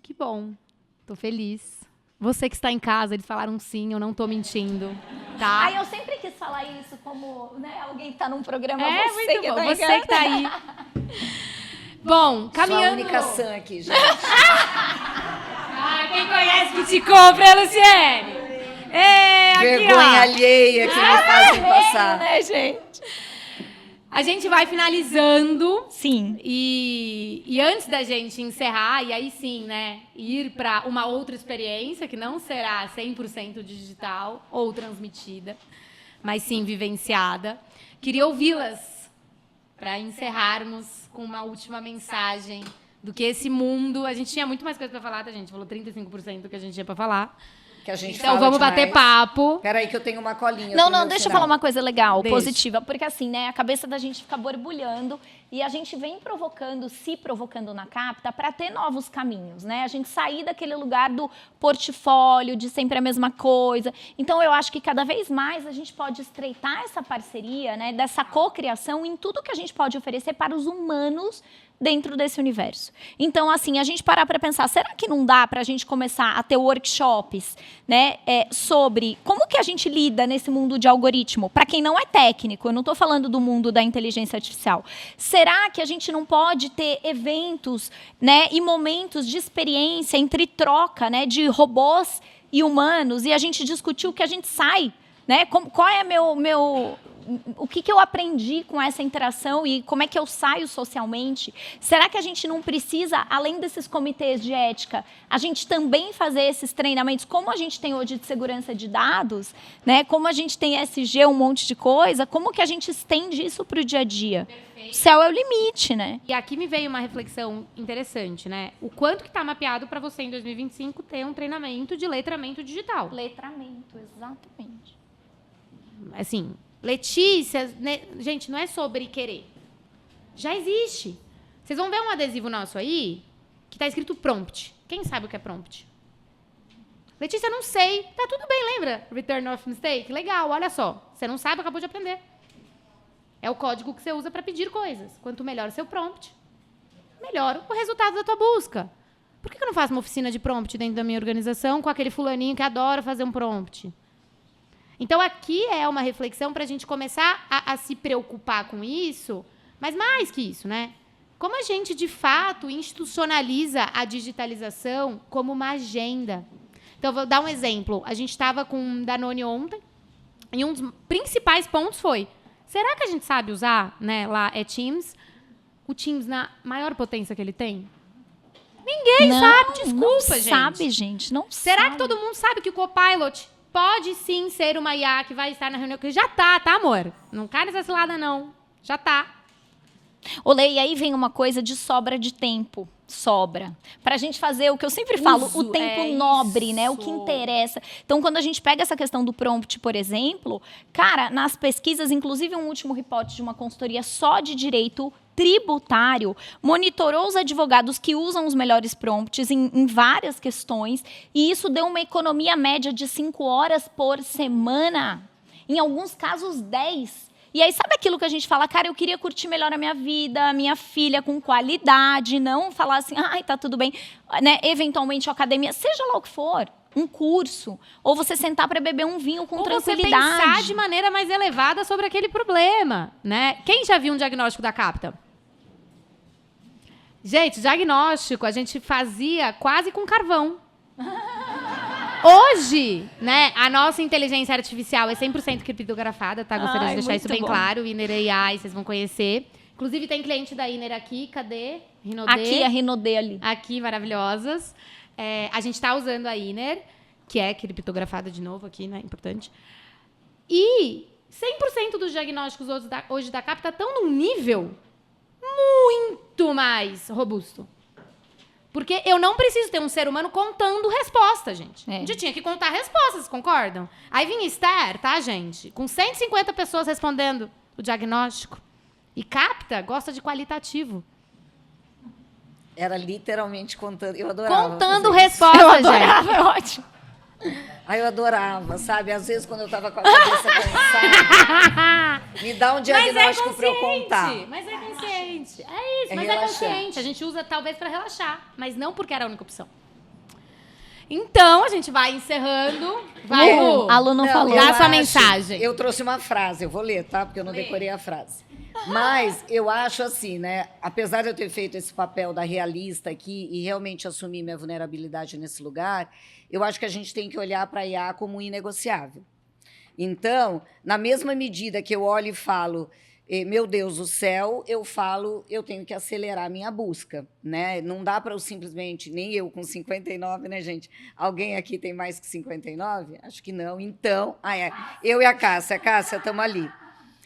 Que bom. Tô feliz. Você que está em casa, eles falaram sim, eu não tô mentindo. Tá? Eu sempre quis falar isso como, alguém que tá num programa, você que tá você que tá aí. Bom, caminhando... Sua única Sam aqui, gente. Quem conhece que te compra, Luciene? Vergonha alheia que me fazem passar. Né, gente? A gente vai finalizando. Sim. E antes da gente encerrar, e aí sim, né, ir para uma outra experiência que não será 100% digital ou transmitida, mas sim vivenciada, queria ouvi-las para encerrarmos com uma última mensagem do que esse mundo... A gente tinha muito mais coisa para falar, tá, gente? Falou 35% do que a gente tinha para falar. Que a gente então vamos bater papo. Peraí que eu tenho uma colinha. Não, deixa eu falar uma coisa legal, Deixa. positiva. Porque assim, né, a cabeça da gente fica borbulhando e a gente vem se provocando na Capta para ter novos caminhos, né? A gente sair daquele lugar do portfólio, de sempre a mesma coisa. Então, eu acho que cada vez mais a gente pode estreitar essa parceria, né, dessa cocriação em tudo que a gente pode oferecer para os humanos dentro desse universo. Então, assim, a gente parar para pensar, será que não dá para a gente começar a ter workshops, né, sobre como que a gente lida nesse mundo de algoritmo? Para quem não é técnico, eu não estou falando do mundo da inteligência artificial. Será que a gente não pode ter eventos, né, e momentos de experiência entre troca, né, de robôs e humanos e a gente discutir o que a gente sai, né? Qual é o que eu aprendi com essa interação e como é que eu saio socialmente? Será que a gente não precisa, além desses comitês de ética, a gente também fazer esses treinamentos, como a gente tem hoje de segurança de dados, né? Como a gente tem SG, um monte de coisa, como que a gente estende isso para o dia a dia? Perfeito. O céu é o limite, né? E aqui me veio uma reflexão interessante, né? O quanto que está mapeado para você em 2025 ter um treinamento de letramento digital. Letramento, exatamente. Assim... Letícia, né? Gente, não é sobre querer. Já existe. Vocês vão ver um adesivo nosso aí que está escrito prompt. Quem sabe o que é prompt? Letícia, não sei. Tá tudo bem, lembra? Return of mistake? Legal, olha só. Você não sabe, acabou de aprender. É o código que você usa para pedir coisas. Quanto melhor o seu prompt, melhor o resultado da tua busca. Por que eu não faço uma oficina de prompt dentro da minha organização com aquele fulaninho que adora fazer um prompt? Então, aqui é uma reflexão para a gente começar a se preocupar com isso, mas mais que isso, né? Como a gente, de fato, institucionaliza a digitalização como uma agenda. Então, eu vou dar um exemplo. A gente estava com o Danone ontem, e um dos principais pontos foi, será que a gente sabe usar, né, lá Teams, o Teams na maior potência que ele tem? Ninguém sabe, desculpa, gente. Não sabe, gente, não Será sabe. que todo mundo sabe que o Copilot... pode sim ser uma IA que vai estar na reunião, que já tá, amor? Não cai nessa cilada, não. Já tá. Olê, e aí vem uma coisa de sobra de tempo. Sobra. Pra gente fazer o que eu sempre falo, o tempo nobre, né? O que interessa. Então, quando a gente pega essa questão do prompt, por exemplo, cara, nas pesquisas, inclusive um último reporte de uma consultoria só de direito tributário, monitorou os advogados que usam os melhores prompts em várias questões, e isso deu uma economia média de 5 horas por semana. Em alguns casos, 10. E aí, sabe aquilo que a gente fala, cara, eu queria curtir melhor a minha vida, a minha filha com qualidade, não falar assim, ai, tá tudo bem, né? Eventualmente, a academia, seja lá o que for, um curso, ou você sentar para beber um vinho com tranquilidade. Ou você pensar de maneira mais elevada sobre aquele problema, né? Quem já viu um diagnóstico da Capta? Gente, diagnóstico a gente fazia quase com carvão. Hoje, né, a nossa inteligência artificial é 100% criptografada, tá? Gostaria de deixar isso bem claro. Iner AI, vocês vão conhecer. Inclusive, tem cliente da Iner aqui. Cadê? Rinodê. Aqui, a Rinodê ali. Aqui, maravilhosas. A gente tá usando a Iner, que é criptografada de novo aqui, né? Importante. E 100% dos diagnósticos hoje da Capta estão num nível muito mais robusto. Porque eu não preciso ter um ser humano contando resposta, gente. A gente tinha que contar respostas, concordam? Aí vinha Esther, tá, gente? Com 150 pessoas respondendo o diagnóstico. E Capta gosta de qualitativo. Era literalmente contando. Eu adorava. Contando respostas, gente. Eu adorava, é ótimo. Aí eu adorava, sabe? Às vezes, quando eu tava com a cabeça cansada, me dá um diagnóstico para eu contar. Mas é consciente. É isso, mas é consciente. A gente usa, talvez, para relaxar. Mas não porque era a única opção. Então, a gente vai encerrando. Vai, Lu. A Lu não falou. Dá a sua mensagem. Eu trouxe uma frase, eu vou ler, tá? Porque eu não decorei a frase. Mas eu acho assim, né? Apesar de eu ter feito esse papel da realista aqui e realmente assumir minha vulnerabilidade nesse lugar, eu acho que a gente tem que olhar para a IA como inegociável. Então, na mesma medida que eu olho e falo, meu Deus do céu, eu falo, eu tenho que acelerar a minha busca, né? Não dá para eu simplesmente, nem eu com 59, né, gente? Alguém aqui tem mais que 59? Acho que não. Então, eu e a Cássia estamos ali.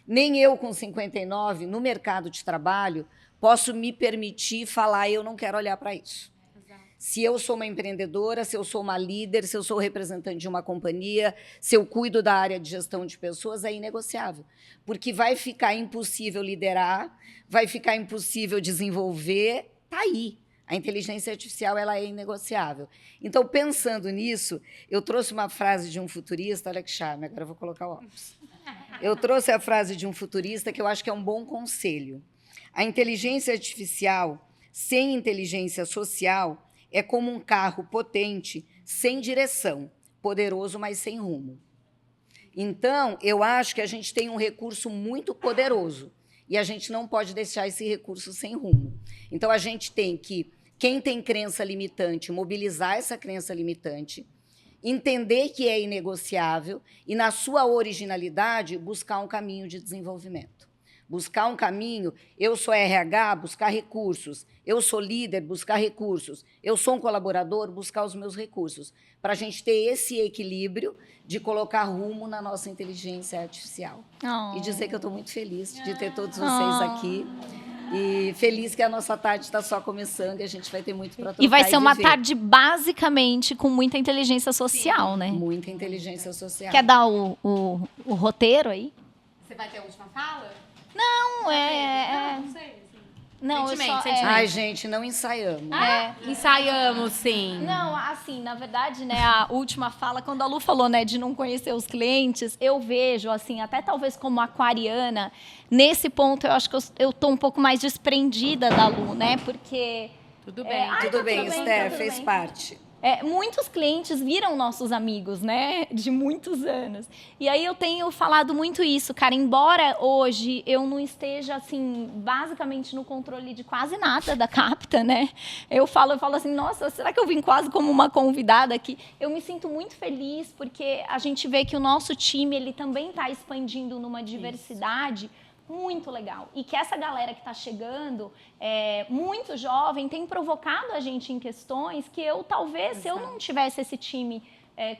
Nem eu com 59, no mercado de trabalho, posso me permitir falar, eu não quero olhar para isso. Se eu sou uma empreendedora, se eu sou uma líder, se eu sou representante de uma companhia, se eu cuido da área de gestão de pessoas, é inegociável. Porque vai ficar impossível liderar, vai ficar impossível desenvolver, está aí. A inteligência artificial ela é inegociável. Então, pensando nisso, eu trouxe uma frase de um futurista, olha que charme, agora eu vou colocar o óculos. Eu trouxe a frase de um futurista que eu acho que é um bom conselho. A inteligência artificial, sem inteligência social, é como um carro potente, sem direção, poderoso, mas sem rumo. Então, eu acho que a gente tem um recurso muito poderoso e a gente não pode deixar esse recurso sem rumo. Então, a gente tem que, quem tem crença limitante, mobilizar essa crença limitante, entender que é inegociável e, na sua originalidade, buscar um caminho de desenvolvimento. Buscar um caminho, eu sou RH, buscar recursos. Eu sou líder, buscar recursos. Eu sou um colaborador, buscar os meus recursos. Para a gente ter esse equilíbrio de colocar rumo na nossa inteligência artificial. E dizer que eu estou muito feliz de ter todos vocês aqui. E feliz que a nossa tarde está só começando e a gente vai ter muito para trocar e vai ser uma viver. tarde, basicamente, com muita inteligência social, né? Muita inteligência social. Quer dar o roteiro aí? Você vai ter a última fala? Não, Não sei. Não, Sentimento. Ai, gente, não ensaiamos. Ensaiamos, sim. Não, assim, na verdade, né, a última fala, quando a Lu falou, né, de não conhecer os clientes, eu vejo, assim, até talvez como aquariana, nesse ponto eu acho que eu tô um pouco mais desprendida da Lu, né, porque... Tudo bem. Tudo bem, Esther, fez bem. parte. Muitos clientes viram nossos amigos, né, de muitos anos. E aí eu tenho falado muito isso, cara, embora hoje eu não esteja, assim, basicamente no controle de quase nada da Capta, né, eu falo assim, nossa, será que eu vim quase como uma convidada aqui? Eu me sinto muito feliz porque a gente vê que o nosso time, ele também está expandindo numa diversidade muito legal. E que essa galera que está chegando, muito jovem, tem provocado a gente em questões que eu, talvez, se eu não tivesse esse time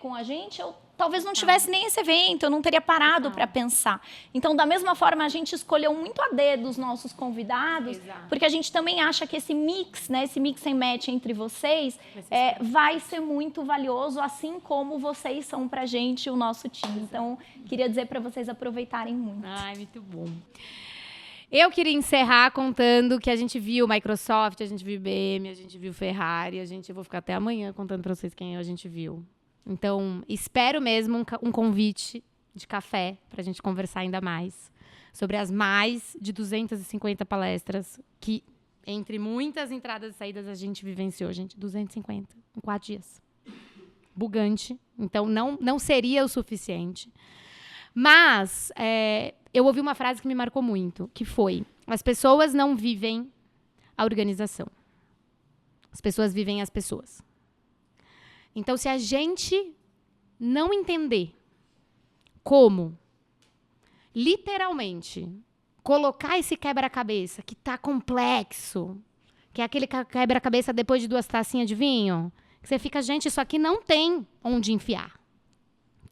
com a gente, eu talvez não tivesse nem esse evento, eu não teria parado para pensar. Então, da mesma forma, a gente escolheu muito a dedo os nossos convidados, porque a gente também acha que esse mix, né, esse mix and match entre vocês, vai ser muito valioso, assim como vocês são pra gente, o nosso time. Então, queria dizer para vocês aproveitarem muito. Ai, muito bom. Eu queria encerrar contando que a gente viu Microsoft, a gente viu IBM, a gente viu Ferrari, eu vou ficar até amanhã contando para vocês quem a gente viu. Então, espero mesmo um convite de café para a gente conversar ainda mais sobre as mais de 250 palestras que, entre muitas entradas e saídas, a gente vivenciou, gente. 250 em 4 dias. Bugante. Então, não seria o suficiente. Mas eu ouvi uma frase que me marcou muito, que foi: as pessoas não vivem a organização. As pessoas vivem as pessoas. Então, se a gente não entender como, literalmente, colocar esse quebra-cabeça que está complexo, que é aquele quebra-cabeça depois de 2 tacinhas de vinho, que você fica, gente, isso aqui não tem onde enfiar.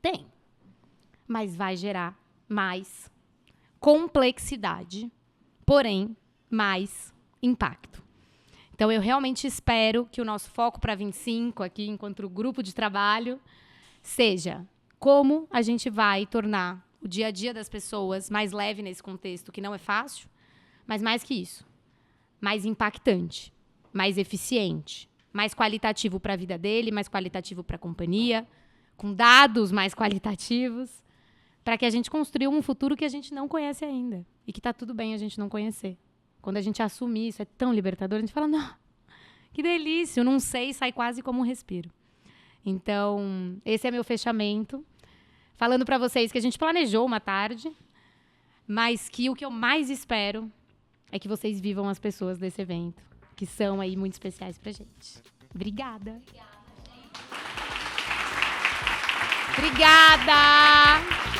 Tem. Mas vai gerar mais complexidade, porém, mais impacto. Então, eu realmente espero que o nosso foco para 25, aqui, enquanto grupo de trabalho, seja como a gente vai tornar o dia a dia das pessoas mais leve nesse contexto, que não é fácil, mas mais que isso, mais impactante, mais eficiente, mais qualitativo para a vida dele, mais qualitativo para a companhia, com dados mais qualitativos, para que a gente construa um futuro que a gente não conhece ainda e que está tudo bem a gente não conhecer. Quando a gente assume isso, é tão libertador, a gente fala, não, que delícia, eu não sei, sai quase como um respiro. Então, esse é meu fechamento. Falando para vocês que a gente planejou uma tarde, mas que o que eu mais espero é que vocês vivam as pessoas desse evento, que são aí muito especiais pra gente. Obrigada. Obrigada.